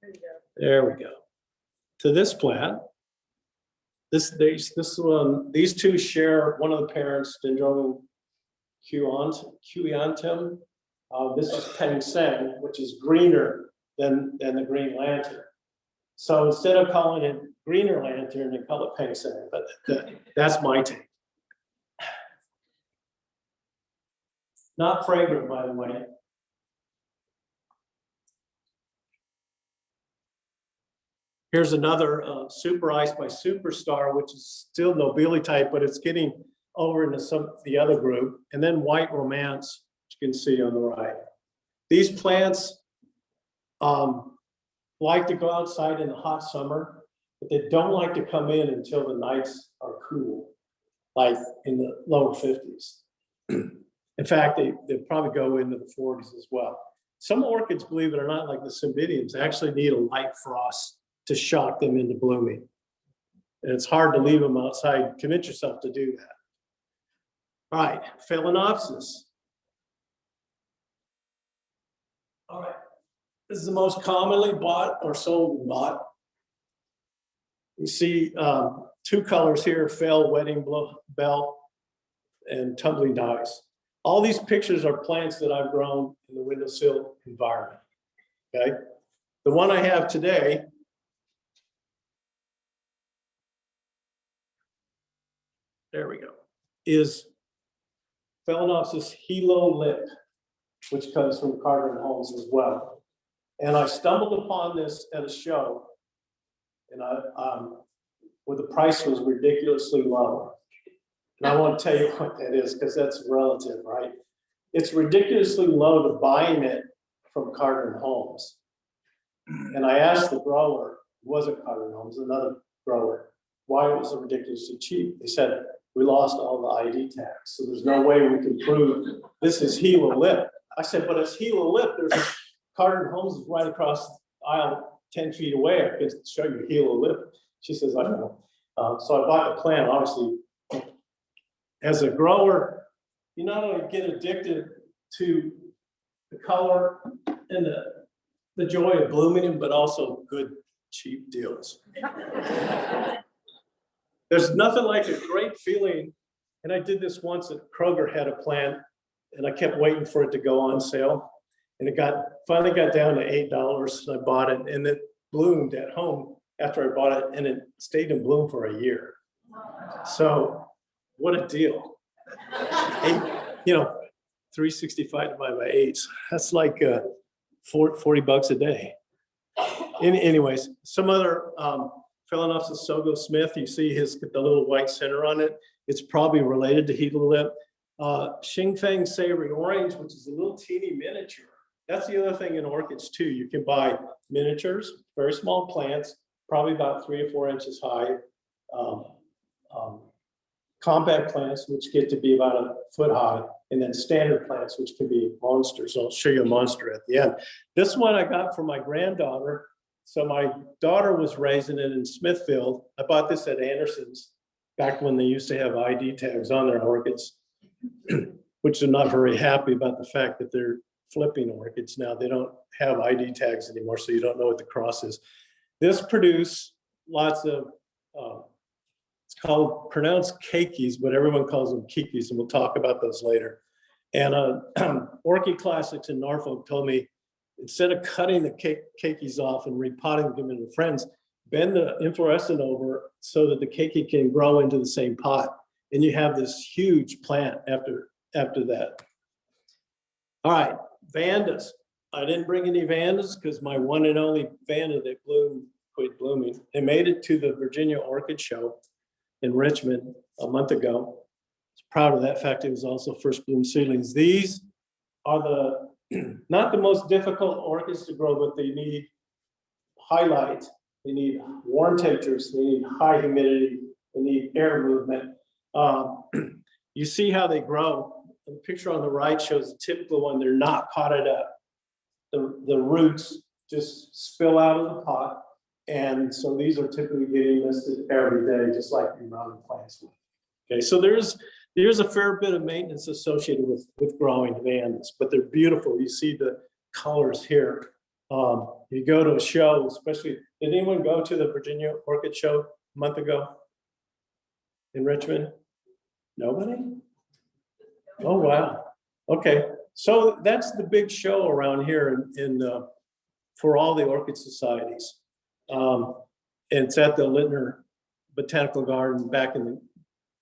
There you go. There we go. To this plant. This one, these two share one of the parents, Dendrobium cueantum. This is Peng Sen, which is greener than the green lantern. So instead of calling it greener lantern, they call it Peng Sen, but that's my take. Not fragrant, by the way. Here's another Super Ice by Superstar, which is still Nobili type, but it's getting over into the other group. And then White Romance, which you can see on the right. These plants like to go outside in the hot summer, but they don't like to come in until the nights are cool, like in the lower 50s. In fact, they probably go into the 40s as well. Some orchids, believe it or not, like the Cymbidiums, actually need a light frost to shock them into blooming. And it's hard to leave them outside. Commit yourself to do that. All right, Phalaenopsis. All right, this is the most commonly bought or sold and bought. You see two colors here, Phale, Wedding Bell, and Tumbling Dice. All these pictures are plants that I've grown in the windowsill environment, okay? The one I have today there we go, is Phalaenopsis Hilo-Lip, which comes from Carter and Holmes as well. And I stumbled upon this at a show, and where the price was ridiculously low. And I want to tell you what that is, because that's relative, right? It's ridiculously low to buying it from Carter and Holmes. And I asked the grower, it wasn't Carter and Holmes, another grower, why it was so ridiculously cheap. They said, we lost all the ID tags, so there's no way we can prove this is Hilo-Lip. I said, but it's Hilo-Lip. There's Carter and Holmes is right across the aisle 10 feet away. I can show you Hilo-Lip. She says, I don't know. So I bought the plant, obviously. As a grower, you not only get addicted to the color and the joy of blooming them, but also good, cheap deals. There's nothing like a great feeling, and I did this once at Kroger had a plant, and I kept waiting for it to go on sale, and it finally got down to $8, and I bought it, and it bloomed at home after I bought it, and it stayed in bloom for a year. So what a deal. 365 divided by 8. That's like 40 bucks a day. Anyways, some other Phalaenopsis Sogo Smith, you see the little white center on it. It's probably related to Hilo-Lip. Xingfeng Savory Orange, which is a little teeny miniature. That's the other thing in orchids too. You can buy miniatures, very small plants, probably about 3 or 4 inches high. Compact plants, which get to be about a foot high, and then standard plants, which can be monsters. I'll show you a monster at the end. This one I got for my granddaughter. So my daughter was raising it in Smithfield. I bought this at Anderson's back when they used to have ID tags on their orchids, which I'm not very happy about the fact that they're flipping orchids now. They don't have ID tags anymore, so you don't know what the cross is. This produced lots of, it's pronounced keikis, but everyone calls them kikis, and we'll talk about those later. And Orchid Classics in Norfolk told me, instead of cutting the keikis off and repotting them into friends, bend the inflorescent over so that the keiki can grow into the same pot. And you have this huge plant after that. All right, Vandas. I didn't bring any Vandas because my one and only Vanda that bloomed quit blooming. It made it to the Virginia Orchid Show in Richmond a month ago. I was proud of that fact. It was also first bloom seedlings. These are not the most difficult orchids to grow, but they need high light, they need warm temperatures, they need high humidity, they need air movement. You see how they grow. The picture on the right shows a typical one. They're not potted up. The roots just spill out of the pot. And so these are typically getting listed every day, just like the mountain plants would. Okay, so there's a fair bit of maintenance associated with growing vandas, but they're beautiful. You see the colors here. You go to a show, especially, did anyone go to the Virginia Orchid Show a month ago in Richmond? Nobody? Oh, wow. Okay, so that's the big show around here for all the orchid societies. And it's at the Littner Botanical Garden back in the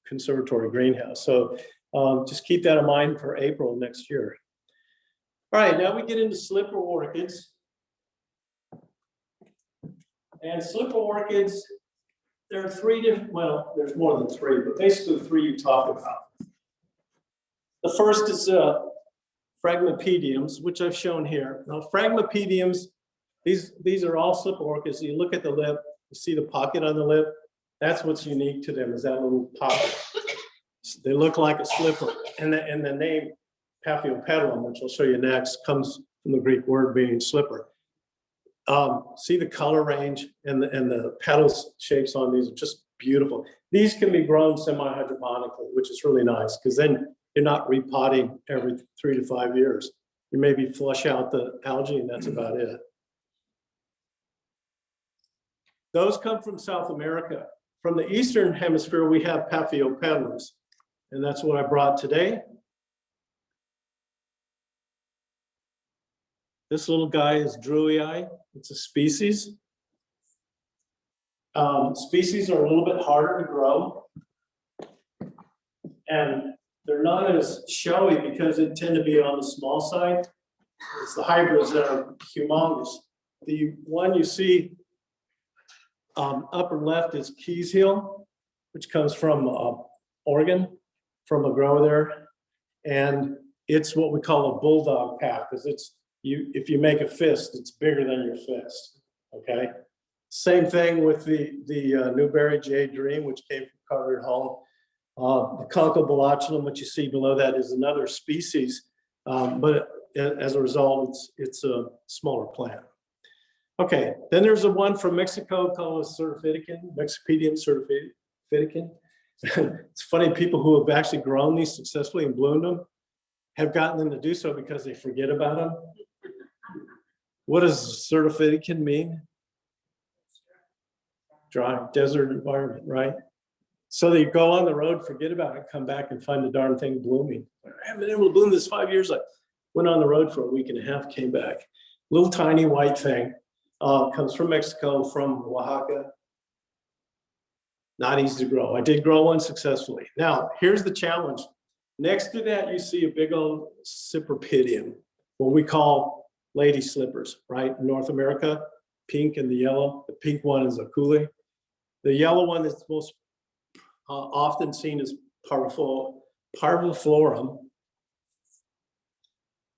conservatory greenhouse. So just keep that in mind for April next year. All right, now we get into slipper orchids. And slipper orchids, there are three different, well, there's more than three, but basically three you talk about. The first is Phragmipediums, which I've shown here. Now, Phragmipediums, these are all slipper orchids. You look at the lip, you see the pocket on the lip. That's what's unique to them, is that little pocket. They look like a slipper. And the name Paphiopedilum, which I'll show you next, comes from the Greek word meaning slipper. See the color range and the petals shapes on these are just beautiful. These can be grown semi-hydroponically, which is really nice because then you're not repotting every 3 to 5 years. You maybe flush out the algae and that's about it. Those come from South America. From the Eastern Hemisphere, we have Paphiopedilums, and that's what I brought today. This little guy is Drewii. It's a species. Species are a little bit harder to grow. And they're not as showy because they tend to be on the small side. It's the hybrids that are humongous. The one you see upper left is Keys Heel, which comes from Oregon, from a grower there. And it's what we call a bulldog path because if you make a fist, it's bigger than your fist, okay? Same thing with the Newberry J Dream, which came from Carter Home. The Conchobolotulum, what you see below that is another species, but as a result, it's a smaller plant. Okay, then there's a one from Mexico called a Certifidican, Mexipedium Certifidican. It's funny, people who have actually grown these successfully and bloomed them have gotten them to do so because they forget about them. What does Certifidican mean? Dry, desert environment, right? So they go on the road, forget about it, come back and find the darn thing blooming. I haven't been able to bloom this 5 years. I went on the road for a week and a half, came back. Little tiny white thing, comes from Mexico, from Oaxaca. Not easy to grow. I did grow one successfully. Now, here's the challenge. Next to that, you see a big old Cypripedium, what we call lady slippers, right? In North America, pink and the yellow. The pink one is a Aculi. The yellow one is most often seen as Parviflorum.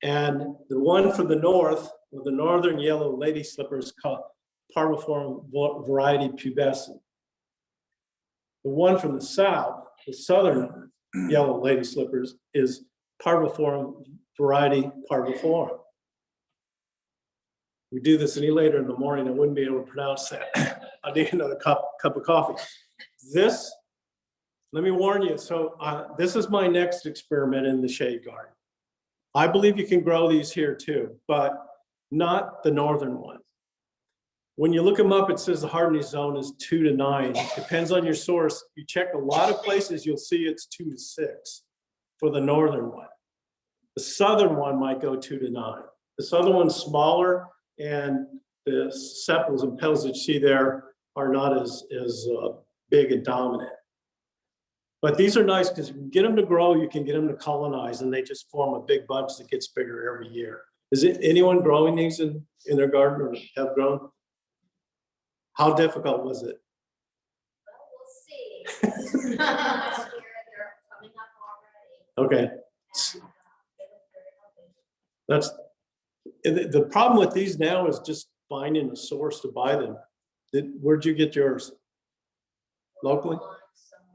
And the one from the north, with the northern yellow lady slippers, called Parviflorum variety pubescent. The one from the south, the southern yellow lady slippers, is Parviflorum variety parviflorum. We do this any later in the morning, I wouldn't be able to pronounce that. I need another cup of coffee. This, let me warn you, so this is my next experiment in the shade garden. I believe you can grow these here too, but not the northern one. When you look them up, it says the hardening zone is 2 to 9. Depends on your source. You check a lot of places, you'll see it's 2 to 6 for the northern one. The southern one might go 2 to 9. The southern one's smaller, and the sepals and petals that you see there are not as big and dominant. But these are nice because if you get them to grow, you can get them to colonize, and they just form a big bunch that gets bigger every year. Is it anyone growing these in their garden or have grown? How difficult was it? Well, we'll see. Last year, they're coming up already. Okay. That's the problem with these now is just finding a source to buy them. Where'd you get yours? Locally?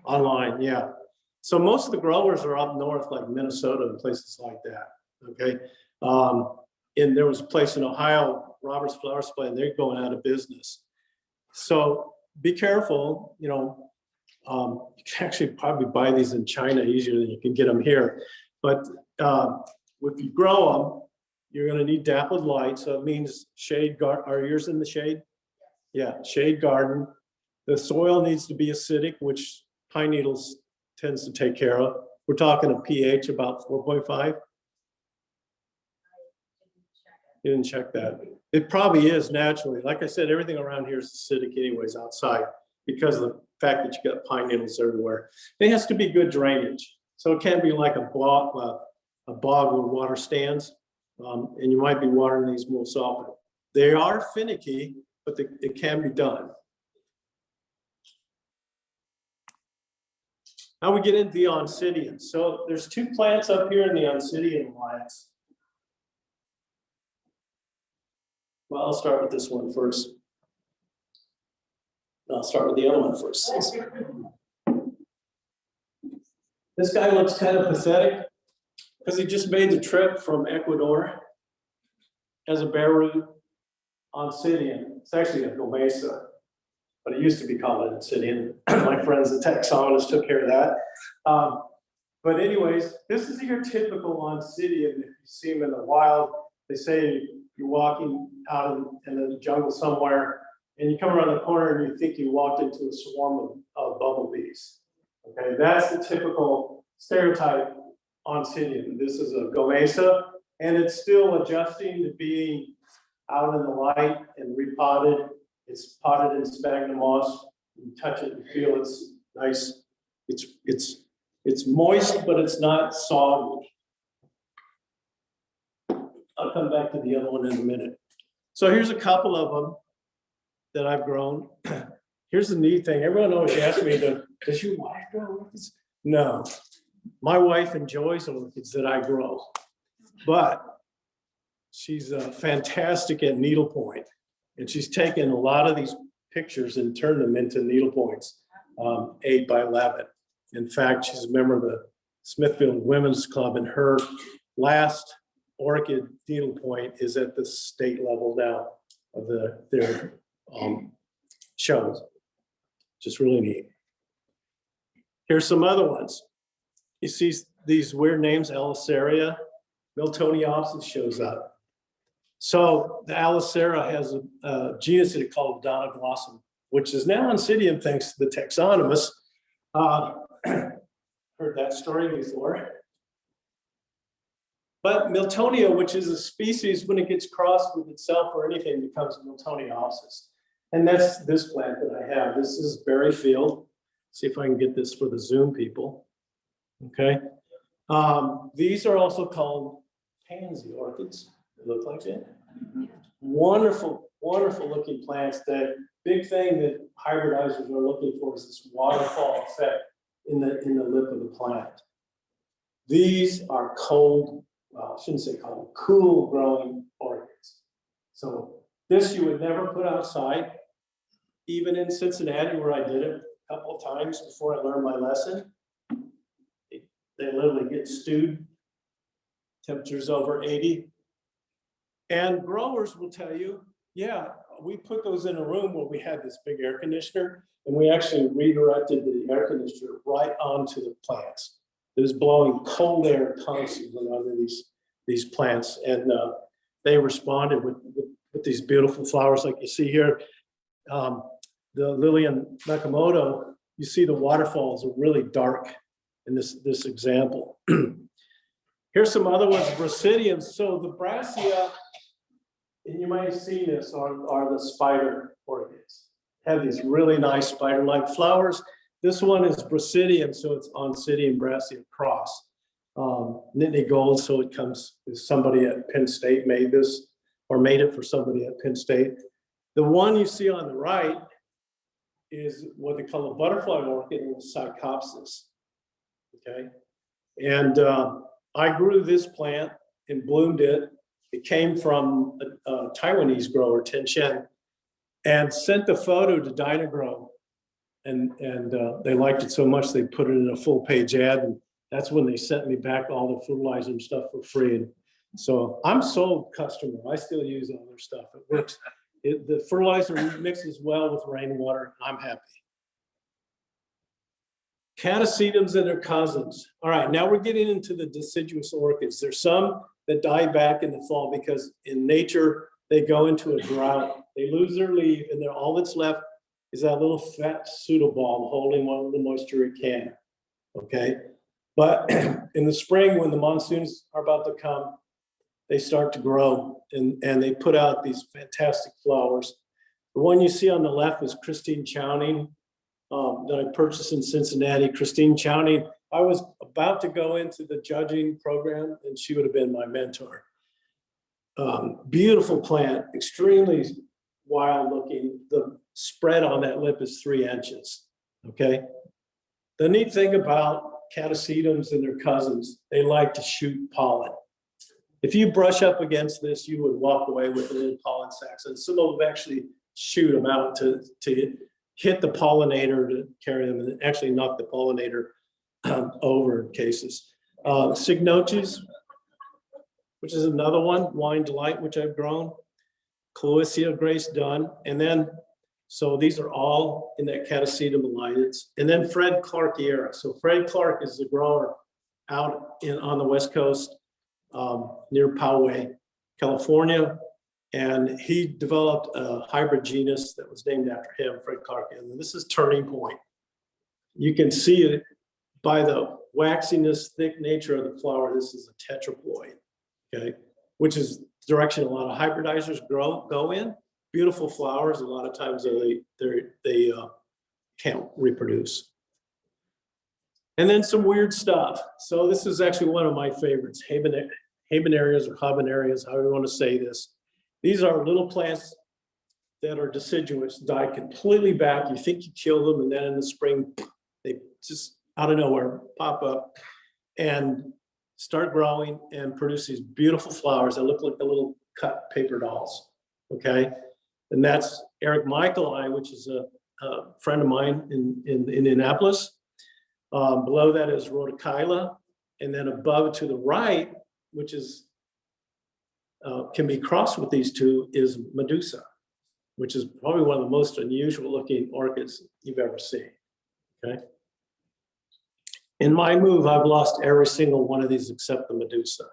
Online, yeah. So most of the growers are up north, like Minnesota and places like that. Okay. And there was a place in Ohio, Robert's Flower Supply, and they're going out of business. So be careful, you know, You can actually probably buy these in China easier than you can get them here. But if you grow them, you're gonna need dappled light. So it means shade garden. Are yours in the shade? Yeah, shade garden. The soil needs to be acidic, which pine needles tends to take care of. We're talking a pH about 4.5. You didn't check that. It probably is naturally. Like I said, everything around here is acidic anyways outside because of the fact that you got pine needles everywhere. It has to be good drainage. So it can't be like a bog where water stands. And you might be watering these most often. They are finicky, but it can be done. Now we get into the Oncidians. So there's two plants up here in the Oncidian alliance. Well, I'll start with this one first. I'll start with the other one first. This guy looks kind of pathetic because he just made the trip from Ecuador as a bare root Oncidian. It's actually a Gomesa, but it used to be called an Oncidian. My friends, the taxonomists, took care of that. But anyways, this is your typical Oncidian. If you see them in the wild, they say you're walking out in the jungle somewhere and you come around the corner and you think you walked into a swarm of bumblebees. Okay, that's the typical stereotype Oncidian. This is a Gomesa, and it's still adjusting to being out in the light and repotted. It's potted in sphagnum moss. You touch it and feel it's nice. It's moist, but it's not soggy. I'll come back to the other one in a minute. So here's a couple of them that I've grown. Here's the neat thing. Everyone always asks me, does your wife grow orchids? No, my wife enjoys orchids that I grow, but she's fantastic at needlepoint. And she's taken a lot of these pictures and turned them into needlepoints, 8 by 11. In fact, she's a member of the Smithfield Women's Club, and her last orchid needlepoint is at the state level now of their shows. Just really neat. Here's some other ones. You see these weird names, Alicaria, Miltoniopsis shows up. So the Alicera has a genus that they call Odontoglossum, which is now Oncidian thanks to the taxonomists. Heard that story before. But Miltonia, which is a species, when it gets crossed with itself or anything, becomes Miltoniopsis. And that's this plant that I have. This is berry field. See if I can get this for the Zoom people. Okay. These are also called pansy orchids. They look like that. Wonderful, wonderful looking plants. The big thing that hybridizers are looking for is this waterfall effect in the lip of the plant. These are cold, well, I shouldn't say cold, cool growing orchids. So this you would never put outside, even in Cincinnati where I did it a couple of times before I learned my lesson. They literally get stewed, temperatures over 80. And growers will tell you, yeah, we put those in a room where we had this big air conditioner, and we actually redirected the air conditioner right onto the plants. It was blowing cold air constantly under these plants, and they responded with these beautiful flowers like you see here. The Lilium Nakamoto, you see the waterfalls are really dark in this example. Here's some other ones, Brasidians. So the Brassia, and you might have seen this, are the spider orchids. Have these really nice spider-like flowers. This one is Brasidian, so it's Oncidian Brassia cross. Nittany gold, so it comes, somebody at Penn State made this, or made it for somebody at Penn State. The one you see on the right is what they call a butterfly orchid, and Psychopsis. Okay, and I grew this plant and bloomed it. It came from a Taiwanese grower, Tianchen, and sent the photo to Dynagrow. And they liked it so much they put it in a full page ad, and that's when they sent me back all the fertilizer and stuff for free. And so I'm sold customer. I still use all their stuff. It works. The fertilizer mixes well with rainwater. I'm happy. Catasetums and their cousins. All right, now we're getting into the deciduous orchids. There's some that die back in the fall because in nature, they go into a drought. They lose their leaf and then all that's left is that little fat pseudobulb holding what little moisture it can, okay? But in the spring, when the monsoons are about to come, they start to grow and they put out these fantastic flowers. The one you see on the left is Christine Chowning that I purchased in Cincinnati. Christine Chowning, I was about to go into the judging program and she would have been my mentor. Beautiful plant, extremely wild looking. The spread on that lip is 3 inches, okay? The neat thing about catasetums and their cousins, they like to shoot pollen. If you brush up against this, you would walk away with a little pollen sacs, and some of them actually shoot them out to hit the pollinator to carry them and actually knock the pollinator over in cases. Signoches, which is another one, Wine Delight, which I've grown. Cloacia Grace Dunn, and then, so these are all in that Catasetum alliance. And then Fred Clarkiera. So Fred Clark is the grower out on the West Coast near Poway, California. And he developed a hybrid genus that was named after him, Fred Clark. And this is Turning Point. You can see it by the waxiness, thick nature of the flower. This is a tetraploid, okay? Which is the direction a lot of hybridizers go in. Beautiful flowers. A lot of times they can't reproduce. And then some weird stuff. So this is actually one of my favorites, habanerias or habanerias, however you want to say this. These are little plants that are deciduous, die completely back. You think you kill them, and then in the spring, they just out of nowhere pop up and start growing and produce these beautiful flowers that look like the little cut paper dolls, okay? And that's Eric Michaeli, which is a friend of mine in Indianapolis. Below that is Rhodokyla, and then above to the right, which is can be crossed with these two, is Medusa, which is probably one of the most unusual looking orchids you've ever seen, okay? In my move, I've lost every single one of these except the Medusa.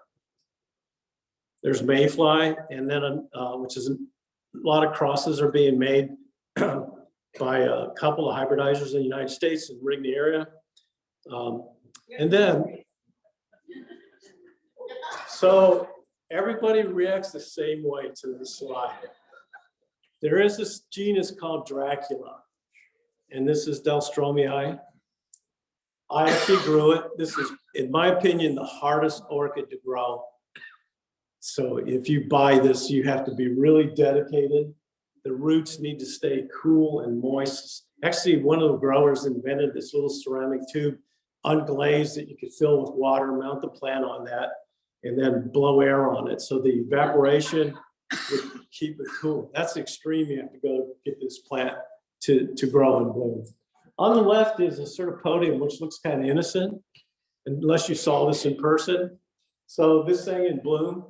There's Mayfly, and then, which is a lot of crosses are being made by a couple of hybridizers in the United States and Rigney area. And then, so everybody reacts the same way to this slide. There is this genus called Dracula, and this is Delstromii. I actually grew it. This is, in my opinion, the hardest orchid to grow. So if you buy this, you have to be really dedicated. The roots need to stay cool and moist. Actually, one of the growers invented this little ceramic tube, unglazed, that you could fill with water, mount the plant on that, and then blow air on it. So the evaporation would keep it cool. That's extreme. You have to go get this plant to grow and bloom. On the left is a sort of podium, which looks kind of innocent, unless you saw this in person. So this thing in bloom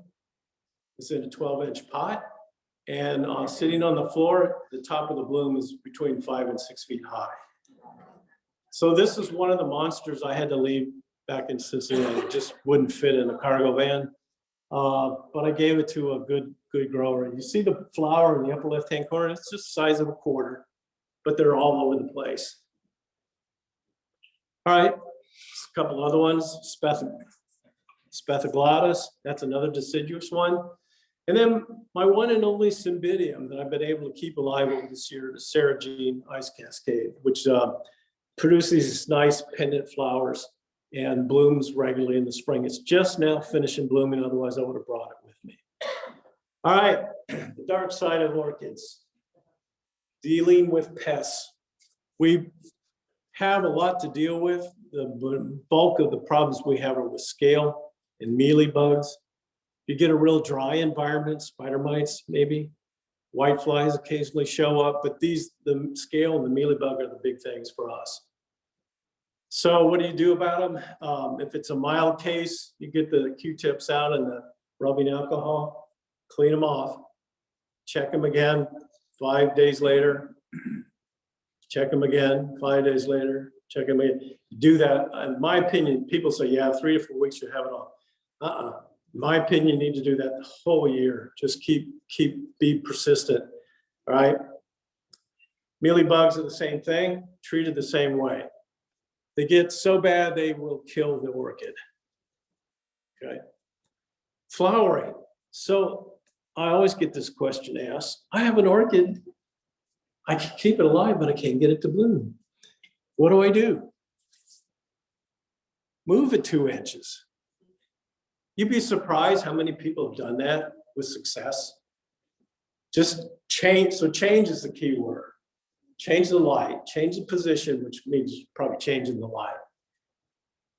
is in a 12-inch pot, and sitting on the floor, the top of the bloom is between 5 and 6 feet high. So this is one of the monsters I had to leave back in Cincinnati. It just wouldn't fit in a cargo van, but I gave it to a good grower. You see the flower in the upper left-hand corner? It's just the size of a quarter, but they're all over the place. All right, a couple other ones. Spethoglottis, that's another deciduous one. And then my one and only Cymbidium that I've been able to keep alive over this year, the Saragine Ice Cascade, which produces these nice pendant flowers and blooms regularly in the spring. It's just now finishing blooming, otherwise I would have brought it with me. All right, the dark side of orchids. Dealing with pests. We have a lot to deal with. The bulk of the problems we have are with scale and mealybugs. You get a real dry environment, spider mites maybe. Whiteflies occasionally show up, but the scale and the mealybug are the big things for us. So what do you do about them? If it's a mild case, you get the Q-tips out and the rubbing alcohol, clean them off, check them again 5 days later, check them again 5 days later, check them in. Do that. In my opinion, people say, yeah, 3 to 4 weeks, you have it all. In my opinion, you need to do that the whole year. Just be persistent, all right? Mealy bugs are the same thing, treated the same way. They get so bad, they will kill the orchid, okay? Flowering. So I always get this question asked. I have an orchid. I can keep it alive, but I can't get it to bloom. What do? Move it 2 inches. You'd be surprised how many people have done that with success. Just change. So change is the key word. Change the light, change the position, which means probably changing the light.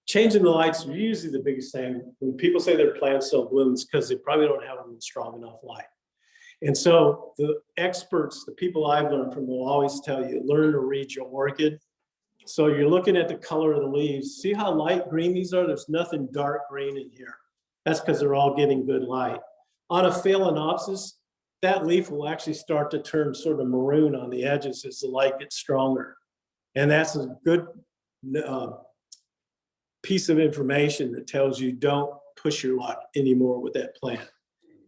Changing the light's usually the biggest thing. When people say their plants don't bloom, it's because they probably don't have them in strong enough light. And so the experts, the people I've learned from, will always tell you, learn to read your orchid. So you're looking at the color of the leaves. See how light green these are? There's nothing dark green in here. That's because they're all getting good light. On a Phalaenopsis, that leaf will actually start to turn sort of maroon on the edges as the light gets stronger. And that's a good piece of information that tells you don't push your luck anymore with that plant.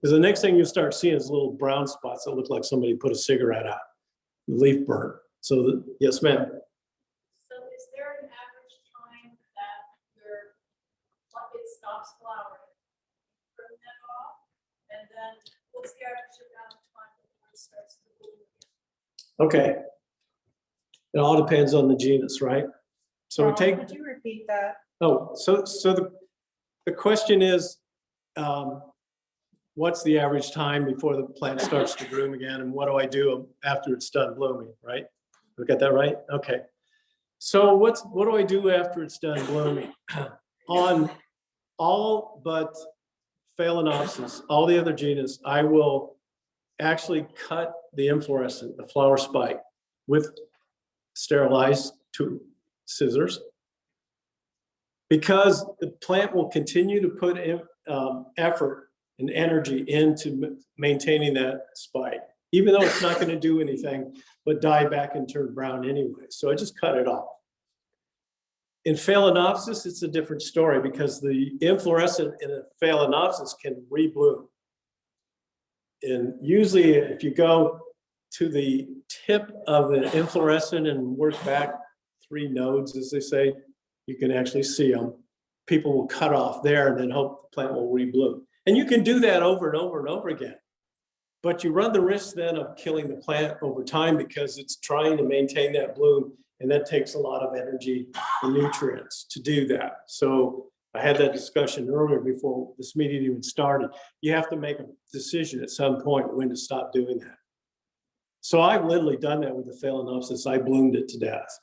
Because the next thing you'll start seeing is little brown spots that look like somebody put a cigarette out, leaf burn. So yes, ma'am. So is there an average time that your it stops flowering? Prune that off, and then what's the average amount of time before it starts to bloom again? Okay. It all depends on the genus, right? So we take. Could you repeat that? Oh, so the question is, what's the average time before the plant starts to bloom again, and what do I do after it's done blooming, right? We got that right? Okay. So what do I do after it's done blooming? On all but Phalaenopsis, all the other genus, I will actually cut the inflorescent, the flower spike, with sterilized scissors, because the plant will continue to put in, effort and energy into maintaining that spike, even though it's not going to do anything but die back and turn brown anyway. So I just cut it off. In Phalaenopsis, it's a different story because the inflorescent in a Phalaenopsis can rebloom. And usually if you go to the tip of the inflorescent and work back 3 nodes, as they say, you can actually see them. People will cut off there and then hope the plant will rebloom. And you can do that over and over and over again. But you run the risk then of killing the plant over time because it's trying to maintain that bloom, and that takes a lot of energy and nutrients to do that. So I had that discussion earlier before this meeting even started. You have to make a decision at some point when to stop doing that. So I've literally done that with the Phalaenopsis. I bloomed it to death,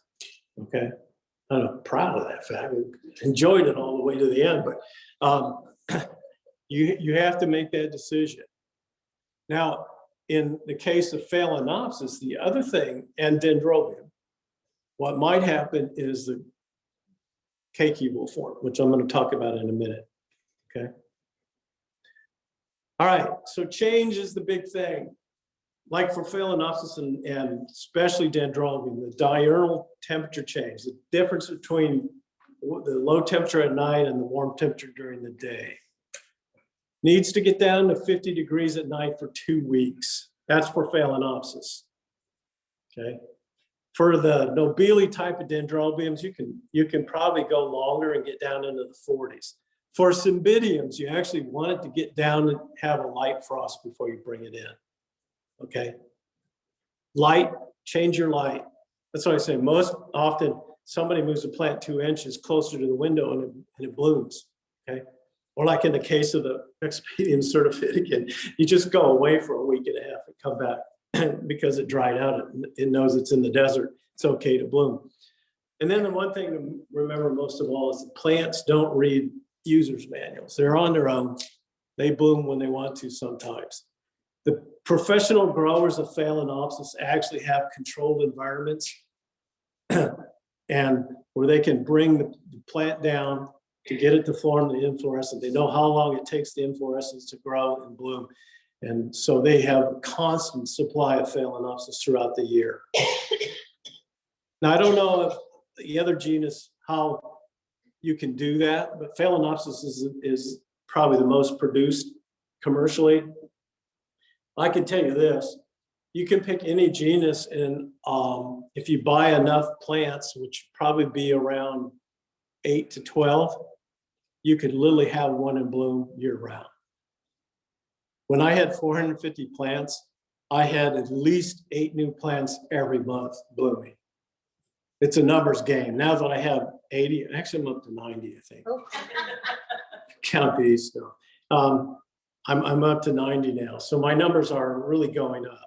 okay? I'm proud of that fact. I enjoyed it all the way to the end, but you have to make that decision. Now, in the case of Phalaenopsis, the other thing, and Dendrobium, what might happen is the keiki will form, which I'm going to talk about in a minute, okay? All right, so change is the big thing. Like for Phalaenopsis and especially Dendrobium, the diurnal temperature change, the difference between the low temperature at night and the warm temperature during the day. Needs to get down to 50 degrees at night for 2 weeks. That's for Phalaenopsis, okay? For the nobile type of Dendrobiums, you can probably go longer and get down into the 40s. For Cymbidiums, you actually want it to get down and have a light frost before you bring it in. Okay, light, change your light. That's what I say. Most often, somebody moves a plant 2 inches closer to the window and it blooms. Okay, or like in the case of the Expedium certificate, you just go away for a week and a half and come back because it dried out. It knows it's in the desert. It's okay to bloom. And then the one thing to remember most of all is the plants don't read users' manuals. They're on their own. They bloom when they want to sometimes. The professional growers of Phalaenopsis actually have controlled environments and where they can bring the plant down to get it to form the inflorescence. They know how long it takes the inflorescence to grow and bloom. And so they have a constant supply of Phalaenopsis throughout the year. Now, I don't know the other genus, how you can do that, but Phalaenopsis is probably the most produced commercially. I can tell you this, you can pick any genus, and if you buy enough plants, which probably be around 8 to 12, you could literally have one in bloom year round. When I had 450 plants, I had at least 8 new plants every month blooming. It's a numbers game. Now that I have 80, actually I'm up to 90, I think. Count these still. I'm up to 90 now. So my numbers are really going up.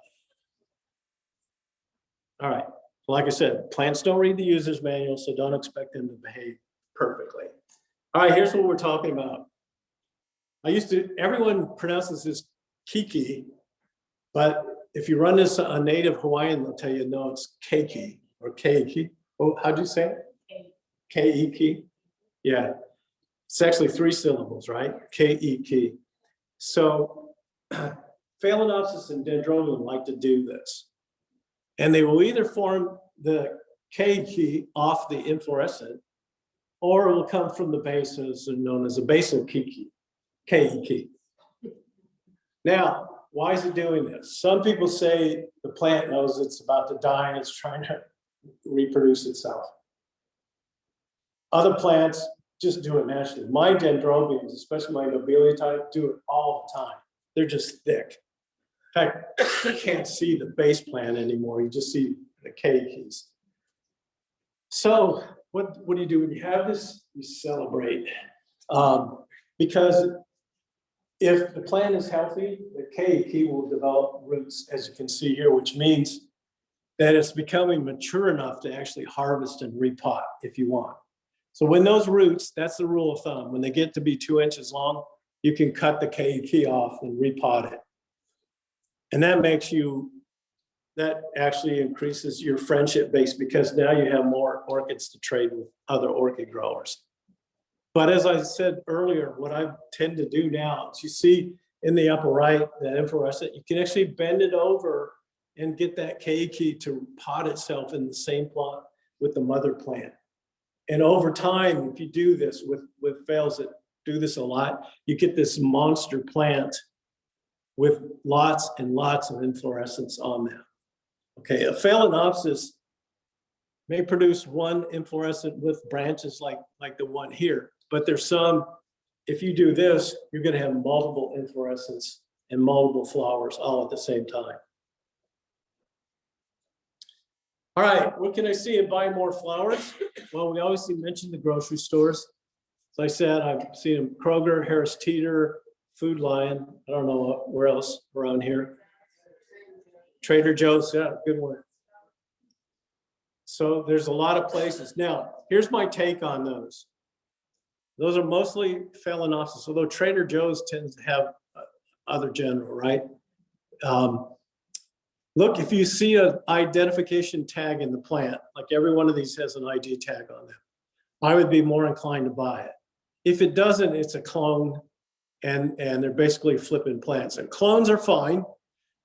All right. Like I said, plants don't read the user's manual, so don't expect them to behave perfectly. All right, here's what we're talking about. Everyone pronounces this Kiki, but if you run this on native Hawaiian, they'll tell you, no, it's Keiki or Keiki. Oh, how'd you say it? Keiki. Yeah. It's actually 3 syllables, right? Keiki. So Phalaenopsis and Dendrobium like to do this. And they will either form the Keiki off the inflorescent, or it will come from the bases and known as a basal Keiki. Keiki. Now, why is it doing this? Some people say the plant knows it's about to die and it's trying to reproduce itself. Other plants just do it naturally. My dendrobiums, especially my nobilia type, do it all the time. They're just thick. In fact, you can't see the base plant anymore. You just see the keikis. So what do you do when you have this? You celebrate. Because if the plant is healthy, the keiki will develop roots, as you can see here, which means that it's becoming mature enough to actually harvest and repot if you want. So when those roots, that's the rule of thumb, when they get to be 2 inches long, you can cut the keiki off and repot it. And that actually increases your friendship base, because now you have more orchids to trade with other orchid growers. But as I said earlier, what I tend to do now is, you see in the upper right, that inflorescent, you can actually bend it over and get that keiki to pot itself in the same plot with the mother plant. And over time, if you do this with phales that do this a lot, you get this monster plant with lots and lots of inflorescence on them. Okay, a Phalaenopsis may produce 1 inflorescent with branches like the one here, but there's some, if you do this, you're gonna have multiple inflorescence and multiple flowers all at the same time. All right, what can I see and buy more flowers? Well, we obviously mentioned the grocery stores. As I said, I've seen them Kroger, Harris Teeter, Food Lion. I don't know where else around here. Trader Joe's, yeah, good one. So there's a lot of places. Now, here's my take on those. Those are mostly Phalaenopsis, although Trader Joe's tends to have other genera, right? Look, if you see an identification tag in the plant, like every one of these has an ID tag on them, I would be more inclined to buy it. If it doesn't, it's a clone, and they're basically flipping plants. And clones are fine,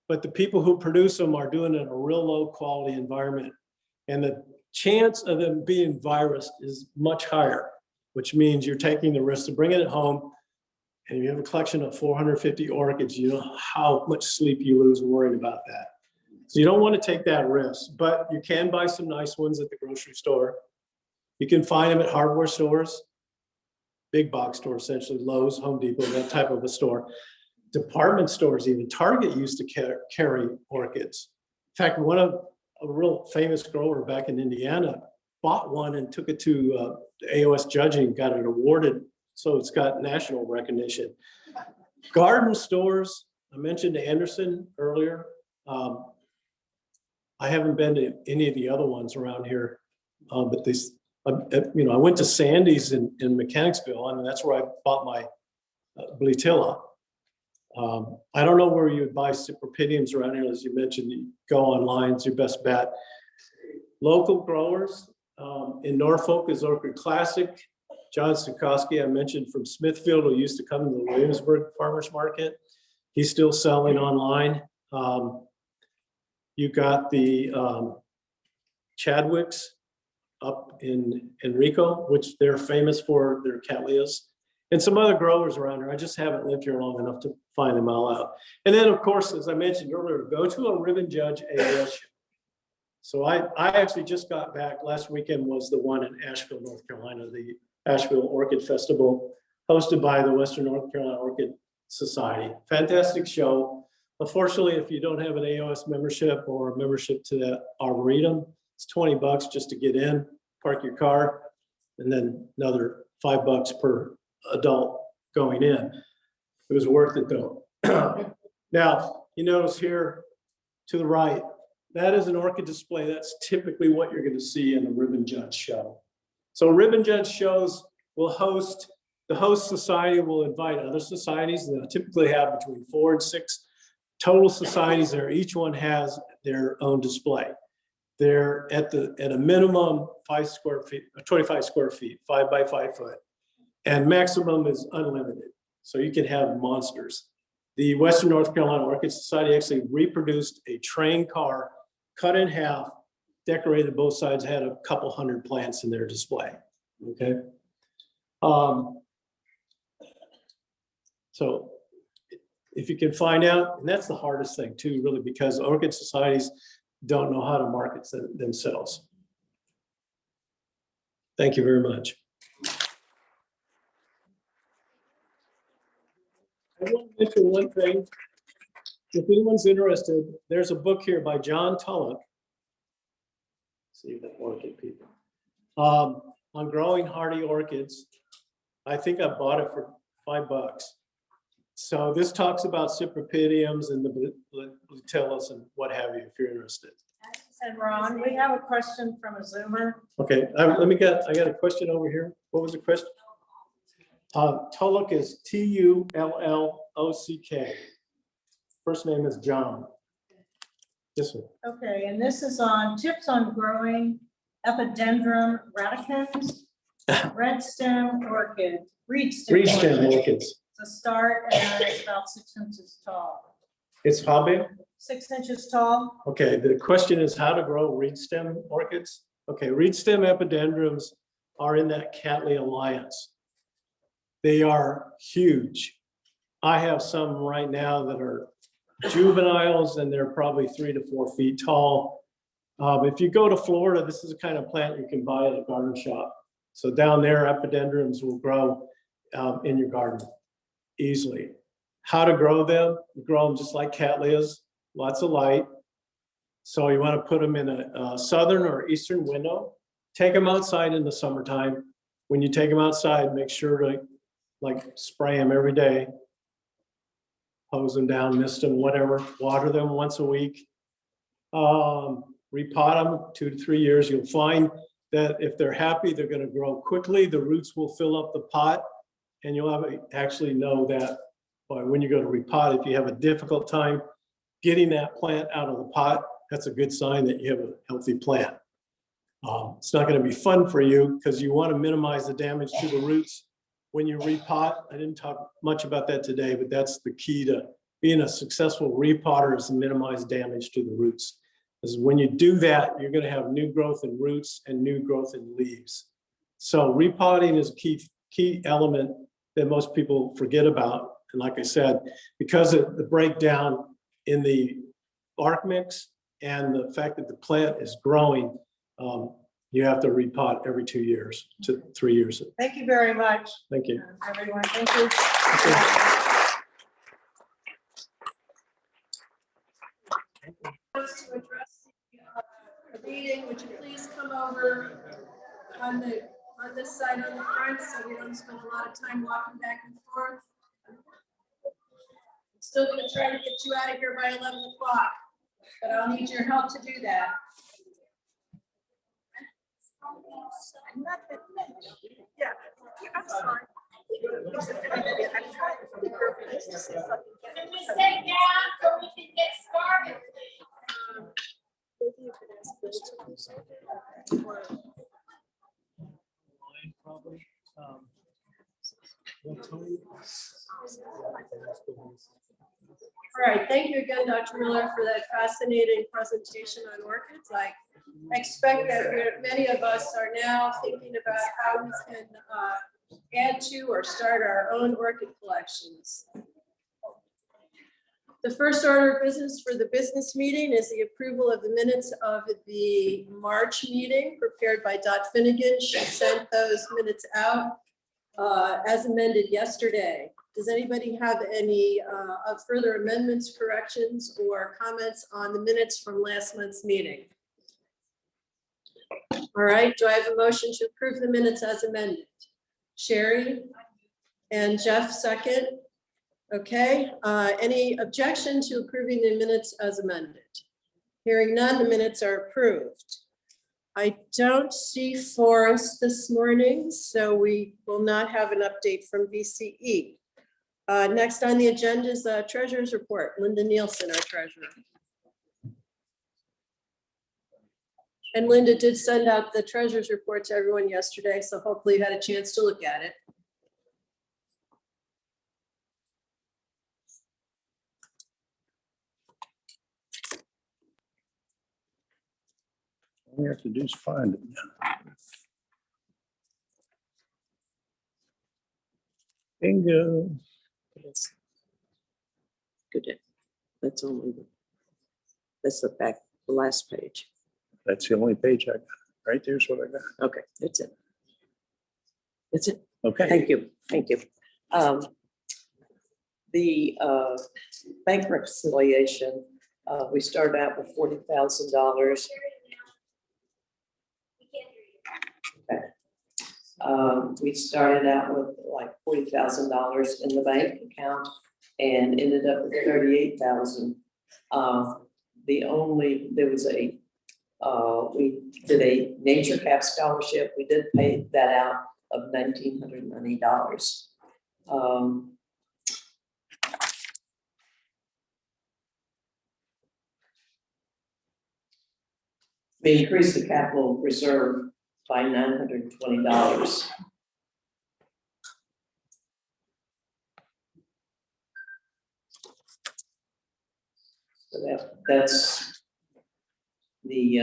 but the people who produce them are doing it in a real low quality environment. And the chance of them being virus is much higher, which means you're taking the risk of bringing it home. And if you have a collection of 450 orchids, you know how much sleep you lose worrying about that. So you don't want to take that risk, but you can buy some nice ones at the grocery store. You can find them at hardware stores, big box stores, essentially Lowe's, Home Depot, that type of a store. Department stores, even Target used to carry orchids. In fact, a real famous grower back in Indiana bought one and took it to AOS judging, got it awarded. So it's got national recognition. Garden stores, I mentioned Anderson earlier. I haven't been to any of the other ones around here, but these, I went to Sandy's in Mechanicsville, and that's where I bought my Blitilla. I don't know where you would buy cypripediums around here. As you mentioned, you go online, it's your best bet. Local growers in Norfolk is Orchid Classic. John Sikorsky, I mentioned from Smithfield, who used to come to the Williamsburg Farmers Market. He's still selling online. You got the Chadwick's up in Enrico, which they're famous for their cattleyas, and some other growers around here. I just haven't lived here long enough to find them all out. And then, of course, as I mentioned earlier, go to a Ribbon Judge AOS show. So I actually just got back. Last weekend was the one in Asheville, North Carolina, the Asheville Orchid Festival, hosted by the Western North Carolina Orchid Society. Fantastic show. Unfortunately, if you don't have an AOS membership or a membership to that Arboretum, it's $20 just to get in, park your car, and then another $5 per adult going in. It was worth it though. Now, you notice here to the right, that is an orchid display. That's typically what you're going to see in a Ribbon Judge show. So Ribbon Judge shows will host, the host society will invite other societies. They'll typically have between 4 and 6 total societies there. Each one has their own display. They're at a minimum 5 square feet, 25 square feet, 5 by 5 foot, and maximum is unlimited. So you can have monsters. The Western North Carolina Orchid Society actually reproduced a train car, cut in half, decorated both sides, had a couple hundred plants in their display. Okay. So if you can find out, and that's the hardest thing too, really, because orchid societies don't know how to market themselves. Thank you very much. I want to mention one thing. If anyone's interested, there's a book here by John Tulloch. See that orchid people. On growing hardy orchids. I think I bought it for $5. So this talks about cypripediums and the Blutillas and what have you, if you're interested. And Ron, we have a question from a Zoomer. Okay, I got a question over here. What was the question? Tulloch is Tullock. First name is John. This one. Okay, and this is on tips on growing Epidendrum radicans, red stem orchid, reed stem. Reed stem orchids. To start, and it's about 6 inches tall. It's how big? 6 inches tall. Okay, the question is how to grow reed stem orchids. Okay, reed stem epidendrums are in that Cattleya alliance. They are huge. I have some right now that are juveniles and they're probably 3 to 4 feet tall. If you go to Florida, this is the kind of plant you can buy at a garden shop. So down there, epidendrums will grow in your garden easily. How to grow them? You grow them just like Cattleyas, lots of light. So you want to put them in a southern or eastern window. Take them outside in the summertime. When you take them outside, make sure to spray them every day. Hose them down, mist them, whatever. Water them once a week. Repot them 2 to 3 years. You'll find that if they're happy, they're going to grow quickly. The roots will fill up the pot, and you'll actually know that by when you go to repot. If you have a difficult time getting that plant out of the pot, that's a good sign that you have a healthy plant. It's not going to be fun for you because you want to minimize the damage to the roots when you repot. I didn't talk much about that today, but that's the key to being a successful repotter, is to minimize damage to the roots. Because when you do that, you're going to have new growth in roots and new growth in leaves. So repotting is a key element that most people forget about. And like I said, because of the breakdown in the bark mix and the fact that the plant is growing, you have to repot every 2 years to 3 years. Thank you very much. Thank you. Everyone, thank you. To address the meeting, would you please come over on this side on the front so we don't spend a lot of time walking back and forth? I'm still going to try to get you out of here by 11 o'clock, but I'll need your help to do that. Yeah, I'm sorry. Can we sit down so we can get started? Maybe you could ask Bill to Probably. What time? All right, thank you again, Dr. Miller, for that fascinating presentation on orchids. I expect that many of us are now thinking about how we can add to or start our own orchid collections. The first order of business for the business meeting is the approval of the minutes of the March meeting prepared by Dot Finnegan. She sent those minutes out as amended yesterday. Does anybody have any further amendments, corrections, or comments on the minutes from last month's meeting? All right, do I have a motion to approve the minutes as amended? Sherry and Jeff second. Okay, any objection to approving the minutes as amended? Hearing none, the minutes are approved. I don't see Forrest this morning, so we will not have an update from VCE. Next on the agenda is the treasurer's report. Linda Nielsen, our treasurer. And Linda did send out the treasurer's report to everyone yesterday, so hopefully you had a chance to look at it. All we have to do is find it. Bingo. Good. That's only, that's the back, the last page. That's the only page I got. Right there's what I got. Okay, that's it. That's it. Okay. Thank you, thank you. The bank reconciliation, we started out with $40,000. We can't hear you. We started out with like $40,000 in the bank account and ended up with 38,000. There was we did a nature cap scholarship. We did pay that out of $1,990. We increased the capital reserve by $920. So that's the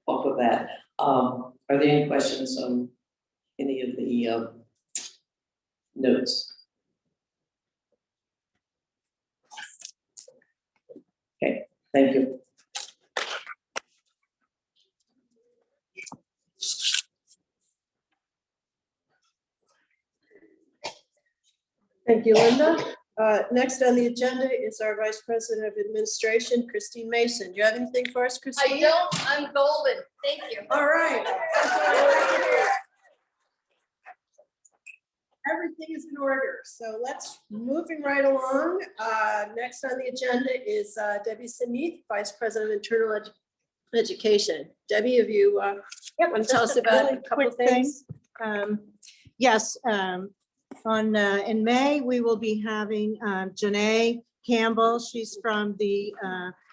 off of that. Are there any questions on any of the notes? Okay, thank you. Thank you, Linda. Next on the agenda is our Vice President of Administration, Christine Mason. Do you have anything for us, I Christine? don't, I'm golden. Thank you. All right. That's what I like to hear. Everything is in order, so let's moving right along. Next on the agenda is Debbie Sinith, Vice President of Internal Education. Debbie, have you want to tell us about a couple of things? Yes, in May, we will be having Janae Campbell. She's from the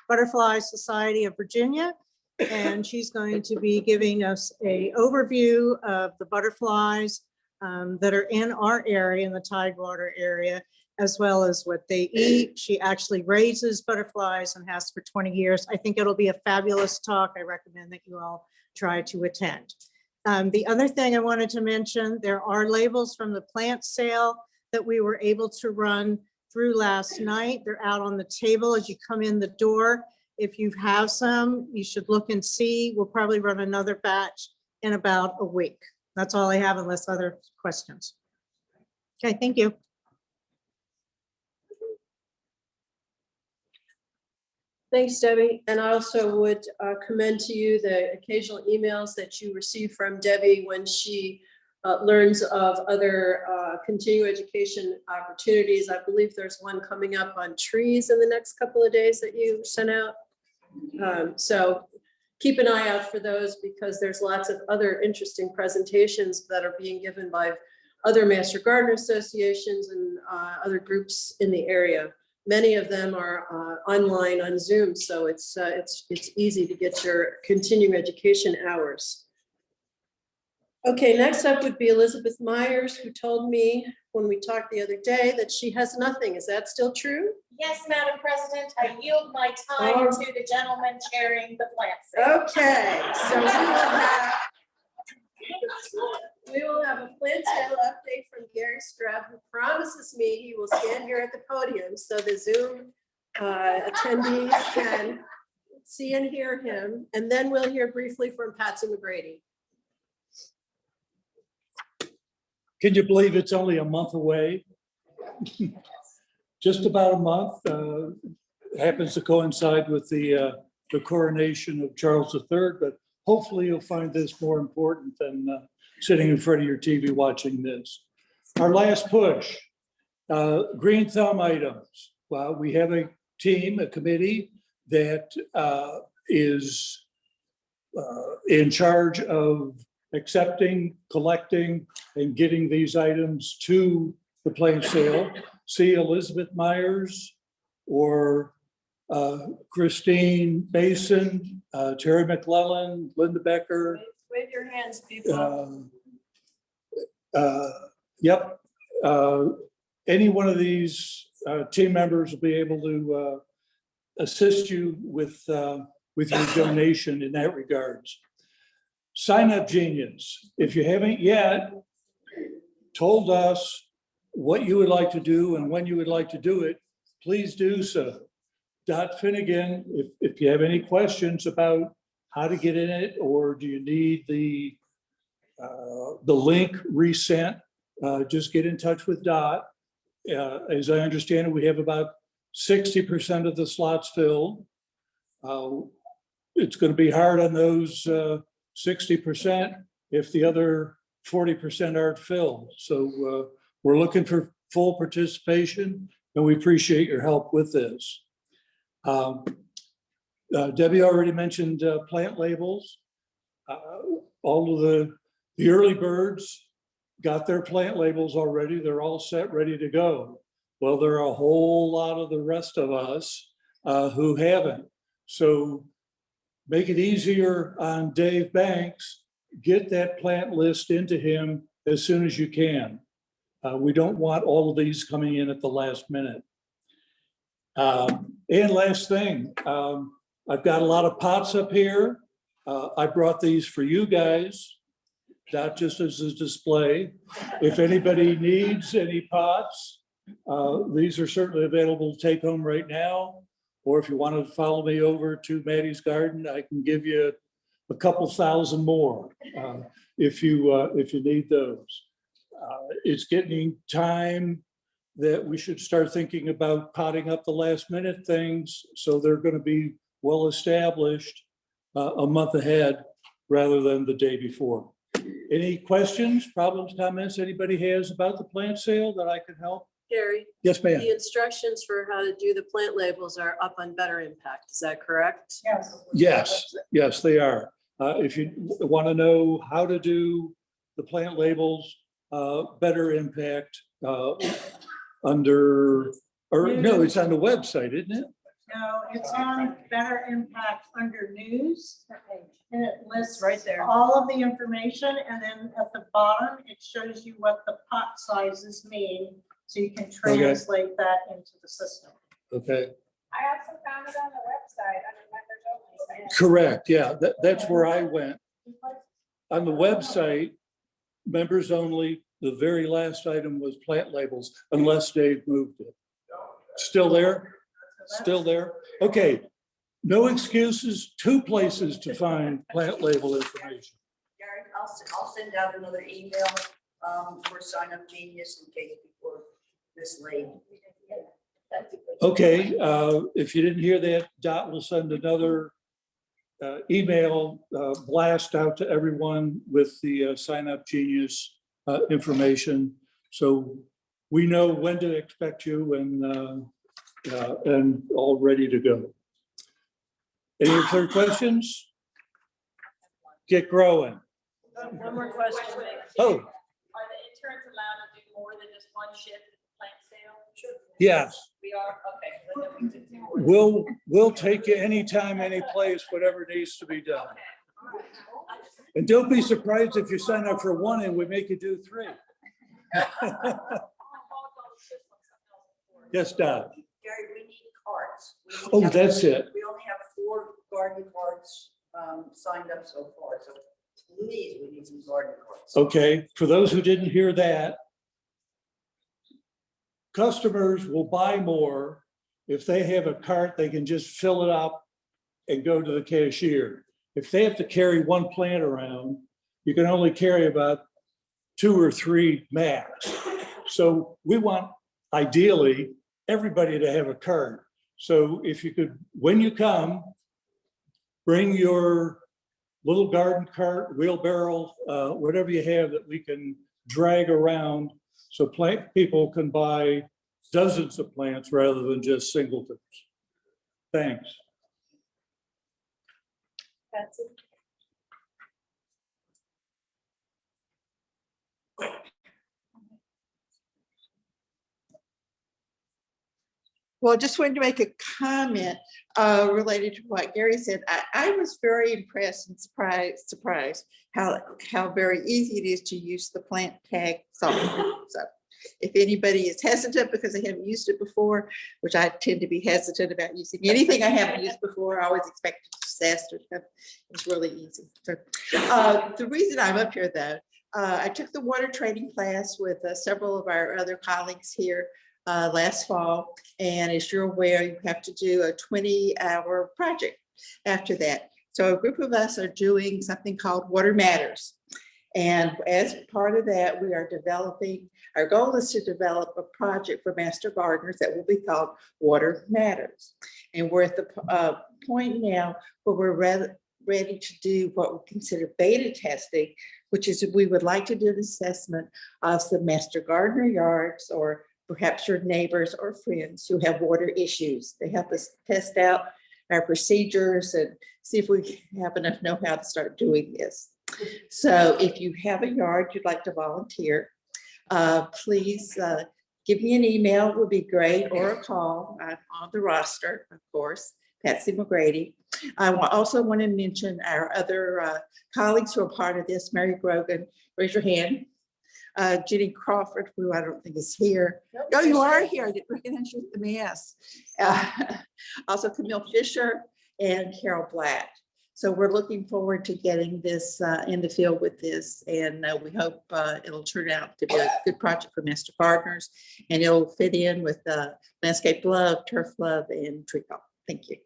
Butterfly Society of Virginia, and she's going to be giving us an overview of the butterflies that are in our area, in the Tidewater area, as well as what they eat. She actually raises butterflies and has for 20 years. I think it'll be a fabulous talk. I recommend that you all try to attend. The other thing I wanted to mention, there are labels from the plant sale that we were able to run through last night. They're out on the table as you come in the door. If you have some, you should look and see. We'll probably run another batch in about a week. That's all I have unless other questions. Okay, thank you. Thanks, Debbie. And I also would commend to you the occasional emails that you receive from Debbie when she learns of other continuing education opportunities. I believe there's one coming up on trees in the next couple of days that you sent out. So keep an eye out for those because there's lots of other interesting presentations that are being given by other Master Gardener associations and other groups in the area. Many of them are online on Zoom, so it's easy to get your continuing education hours. Okay, next up would be Elizabeth Myers, who told me when we talked the other day that she has nothing. Is that still true? Yes, Madam President, I yield my time Oh. to the gentleman chairing the plant sale. Okay, so we will have a plant sale update from Gary Streb, who promises me he will stand here at the podium so the Zoom attendees can see and hear him. And then we'll hear briefly from Patsy McGrady. Can you believe it's only a month away? Just about a month. Happens to coincide with the coronation of Charles III, but hopefully you'll find this more important than sitting in front of your TV watching this. Our last push, green thumb items. Well, we have a team, a committee that is in charge of accepting, collecting, and getting these items to the plant sale. See Elizabeth Myers or Christine Mason, Terry McClellan, Linda Becker. Wave your hands, people. Yep. Any one of these team members will be able to assist you with your donation in that regards. Sign Up Genius. If you haven't yet told us what you would like to do and when you would like to do it, please do so. Dot Finnegan, if you have any questions about how to get in it, or do you need the link resent, just get in touch with Dot. As I understand it, we have about 60% of the slots filled. It's going to be hard on those 60% if the other 40% aren't filled. So we're looking for full participation, and we appreciate your help with this. Debbie already mentioned plant labels. All of the early birds got their plant labels already. They're all set, ready to go. Well, there are a whole lot of the rest of us who haven't. So make it easier on Dave Banks. Get that plant list into him as soon as you can. We don't want all of these coming in at the last minute. And last thing, I've got a lot of pots up here. I brought these for you guys, not just as a display. If anybody needs any pots, these are certainly available to take home right now. Or if you wanted to follow me over to Maddie's garden, I can give you a couple thousand more if you need those. It's getting time that we should start thinking about potting up the last minute things, so they're going to be well established a month ahead rather than the day before. Any questions, problems, comments anybody has about the plant sale that I can help? Gary, Yes, ma'am. the instructions for how to do the plant labels are up on Better Impact. Is that correct? Yes, yes, they are. If you want to know how to do the plant labels, Better Impact under, or no, it's on the website, isn't it? No, it's on Better Impact under news. And it lists Right there. all of the information, and then at the bottom, it shows you what the pot sizes mean, so you can translate that into the system. Okay, I also found it on the website under members only. correct. Yeah, that's where I went. On the website, members only, the very last item was plant labels, unless Dave moved it. Still there? Still there? Okay, no excuses, 2 places to find plant label information. Gary, I'll send out another email for Sign Up Genius in case before this late. Okay, if you didn't hear that, Dot will send another email blast out to everyone with the Sign Up Genius information. So we know when to expect you and all ready to go. Any further questions? Get growing. One more question. Oh, Are the interns allowed to do more than just one shift at the plant sale? Sure. yes. We are, okay. We'll take you anytime, any place, whatever needs to be done. And don't be surprised if you sign up for one and we make you do 3. Yes, Dad. Gary, we need cards. Oh, that's it. We only have 4 garden cards signed up so far, so please, we need some garden cards. Okay, for those who didn't hear that, customers will buy more. If they have a cart, they can just fill it up and go to the cashier. If they have to carry 1 plant around, you can only carry about 2 or 3 max. So we want ideally everybody to have a cart. So if you could, when you come, bring your little garden cart, wheelbarrow, whatever you have that we can drag around so plant people can buy dozens of plants rather than just singletons. Thanks. That's it. Well, I just wanted to make a comment related to what Gary said. I was very impressed and surprised how very easy it is to use the plant tag software. So if anybody is hesitant because they haven't used it before, which I tend to be hesitant about using anything I haven't used before, I always expect disaster. It's really easy. So, the reason I'm up here though, I took the water training class with several of our other colleagues here last fall. And as you're aware, you have to do a 20-hour project after that. So a group of us are doing something called Water Matters. And as part of that, we are developing, our goal is to develop a project for master gardeners that will be called Water Matters. And we're at the point now where we're ready to do what we consider beta testing, which is we would like to do an assessment of some master gardener yards or perhaps your neighbors or friends who have water issues. They help us test out our procedures and see if we have enough know-how to start doing this. So if you have a yard you'd like to volunteer, please give me an email would be great, or a call. I'm on the roster, of course, Patsy McGrady. I also want to mention our other colleagues who are part of this. Mary Grogan, raise your hand. Jenny Crawford, who I don't think is here. Oh, you are here. I didn't recognize you with the mask. Also Camille Fisher and Carol Blatt. So we're looking forward to getting this in the field with this, and we hope it'll turn out to be a good project for master gardeners, and it'll fit in with landscape love, turf love, and tree call. Thank you.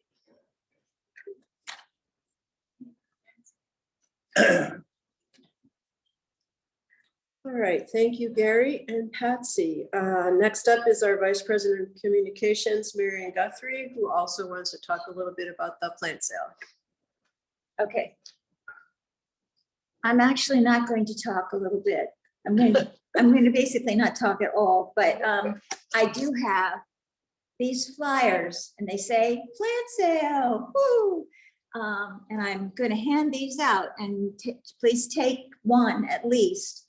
All right, thank you, Gary and Patsy. Next up is our Vice President of Communications, Marion Guthrie, who also wants to talk a little bit about the plant sale. Okay. I'm actually not going to talk a little bit. I'm going to basically not talk at all, but I do have these flyers and they say plant sale, woo! And I'm going to hand these out, and please take one at least,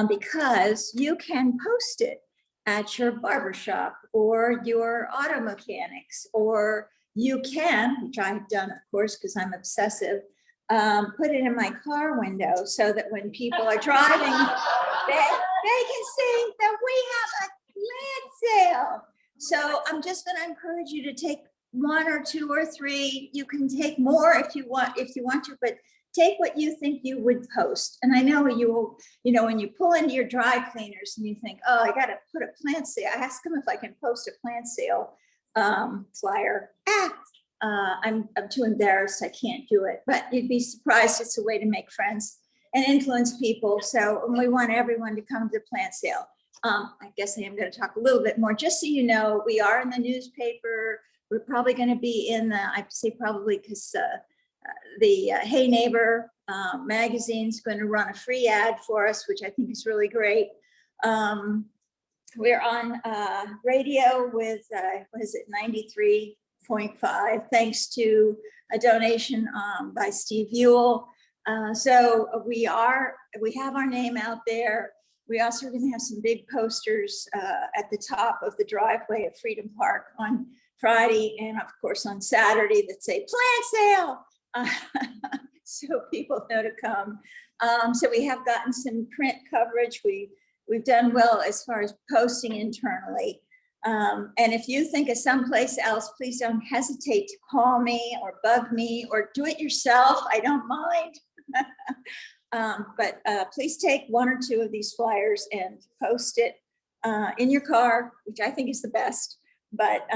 because you can post it at your barbershop or your auto mechanics, or you can, which I've done, of course, because I'm obsessive, put it in my car window so that when people are driving, they can see that we have a plant sale. So I'm just going to encourage you to take 1 or 2 or 3. You can take more if you want to, but take what you think you would post. And I know you will, when you pull into your dry cleaners and you think, oh, I got to put a plant sale. I ask them if I can post a plant sale flyer. I'm too embarrassed. I can't do it, but you'd be surprised. It's a way to make friends and influence people. So we want everyone to come to the plant sale. I guess I am going to talk a little bit more, just so you know, we are in the newspaper. We're probably going to be in the, I say probably because the Hey Neighbor magazine's going to run a free ad for us, which I think is really great. We're on radio with, what is it, 93.5, thanks to a donation by Steve Ewell. So we have our name out there. We also are going to have some big posters at the top of the driveway at Freedom Park on Friday, and of course on Saturday, that say plant sale. so people know to come. So we have gotten some print coverage. We've done well as far as posting internally. And if you think of someplace else, please don't hesitate to call me or bug me or do it yourself. I don't mind. But please take one or two of these flyers and post it in your car, which I think is the best, but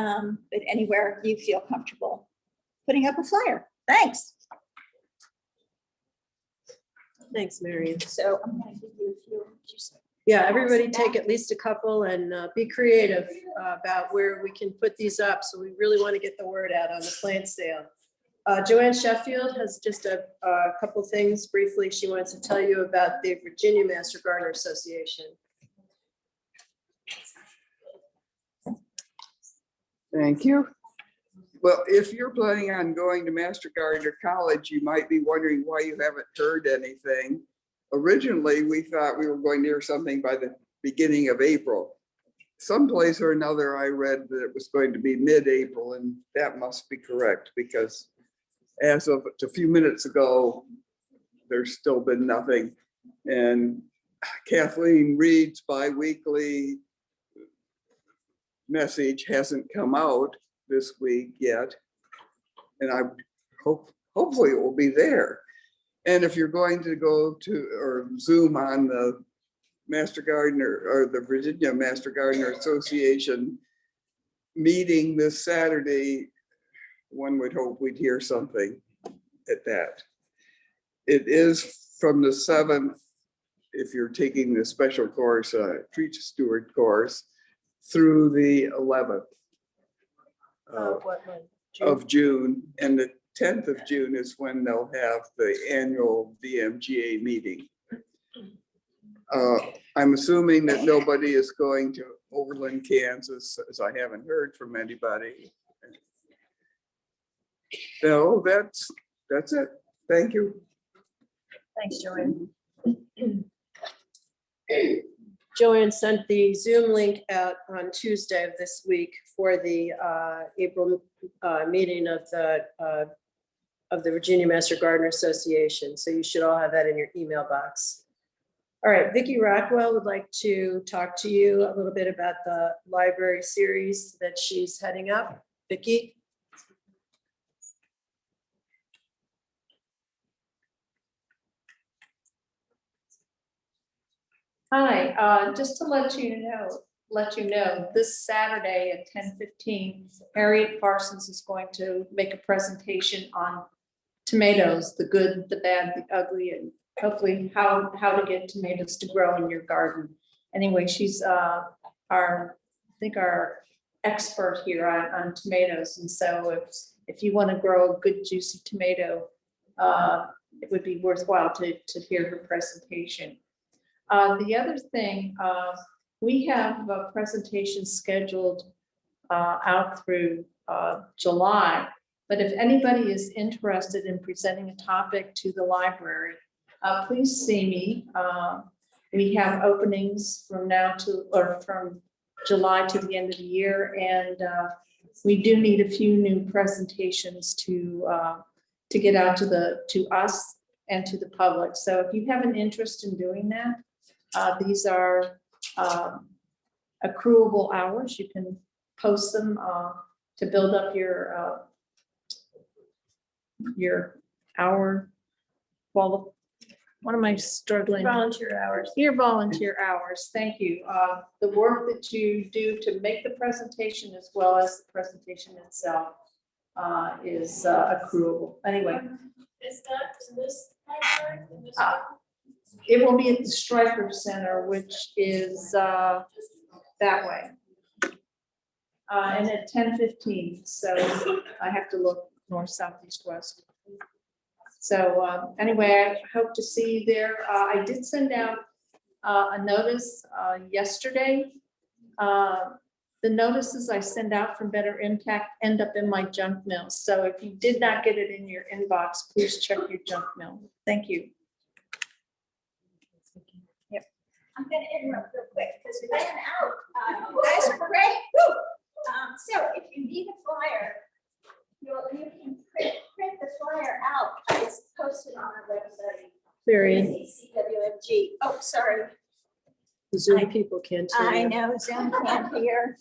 anywhere you feel comfortable putting up a flyer. Thanks. Thanks, Marion. So I'm gonna give you a few. Yeah, everybody take at least a couple and be creative about where we can put these up. So we really want to get the word out on the plant sale. Joanne Sheffield has just a couple things briefly she wants to tell you about the Virginia Master Gardener Association. Thank you. Well, if you're planning on going to Master Gardener College, you might be wondering why you haven't heard anything. Originally, we thought we were going to hear something by the beginning of April. Someplace or another, I read that it was going to be mid-April, and that must be correct because as of a few minutes ago, there's still been nothing. And Kathleen Reed's bi-weekly message hasn't come out this week yet. And I hopefully it will be there. And if you're going to go to or Zoom on the Master Gardener or the Virginia Master Gardener Association meeting this Saturday, one would hope we'd hear something at that. It is from the 7th, if you're taking the special course, tree steward course, through the 11th of June. And the 10th of June is when they'll have the annual VMGA meeting. I'm assuming that nobody is going to Overland, Kansas, as I haven't heard from anybody. No, that's it. Thank you. Thanks, Joanne. Joanne sent the Zoom link out on Tuesday of this week for the April meeting of the Virginia Master Gardener Association. So you should all have that in your email box. All right, Vicki Rockwell would like to talk to you a little bit about the library series that she's heading up. Vicki? Hi, just to let you know, this Saturday at 10:15, Harriet Parsons is going to make a presentation on tomatoes, the good, the bad, the ugly, and hopefully how to get tomatoes to grow in your garden. Anyway, she's our expert here on tomatoes. And so if you want to grow a good juicy tomato, it would be worthwhile to hear her presentation. The other thing, we have a presentation scheduled out through July, but if anybody is interested in presenting a topic to the library, please see me. We have openings from July to the end of the year, and we do need a few new presentations to get out to us and to the public. So if you have an interest in doing that, these are accruable hours. You can post them to build up your hour. Well, what am I struggling? Volunteer hours. Your volunteer hours. Thank you. The work that you do to make the presentation as well as the presentation itself is accruable. Anyway. Is that in this library? In this It will be at the Stryker Center, which is that way. And at 10:15, so I have to look north, south, east, west. So anyway, I hope to see you there. I did send out a notice yesterday. The notices I send out from Better Impact end up in my junk mail. So if you did not get it in your inbox, please check your junk mail. Thank you. I'm gonna interrupt real quick because we ran out. You guys are great. Woo! So if you need a flyer, You can print the flyer out. It's posted on our website. Marion, CWMG. Oh, sorry. the Zoom people can't hear I you. know Zoom can't hear.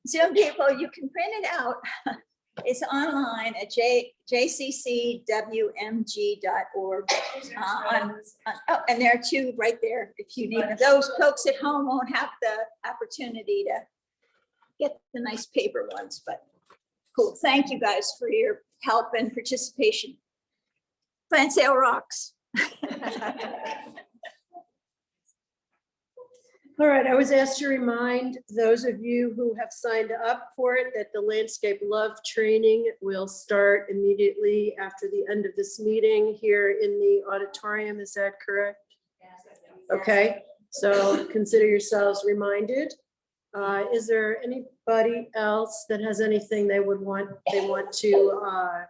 Zoom people, you can print it out. It's online at jccwmg.org. And there are two right there if you need them. Those folks at home won't have the opportunity to get the nice paper ones, but cool. Thank you guys for your help and participation. Plant sale rocks. All right, I was asked to remind those of you who have signed up for it that the Landscape Love Training will start immediately after the end of this meeting here in the auditorium. Is that correct? Okay, so consider yourselves reminded. Is there anybody else that has anything they want to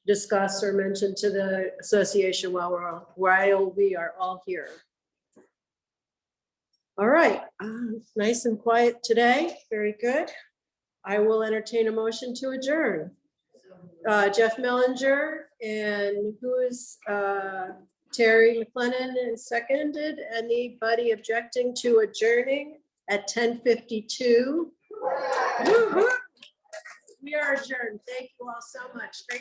discuss or mention to the association while we are all here? All right, nice and quiet today. Very good. I will entertain a motion to adjourn. Jeff Mellinger and who is Terry McLennan is seconded. Anybody objecting to adjourning at 10:52? We are adjourned. Thank you all so much. Great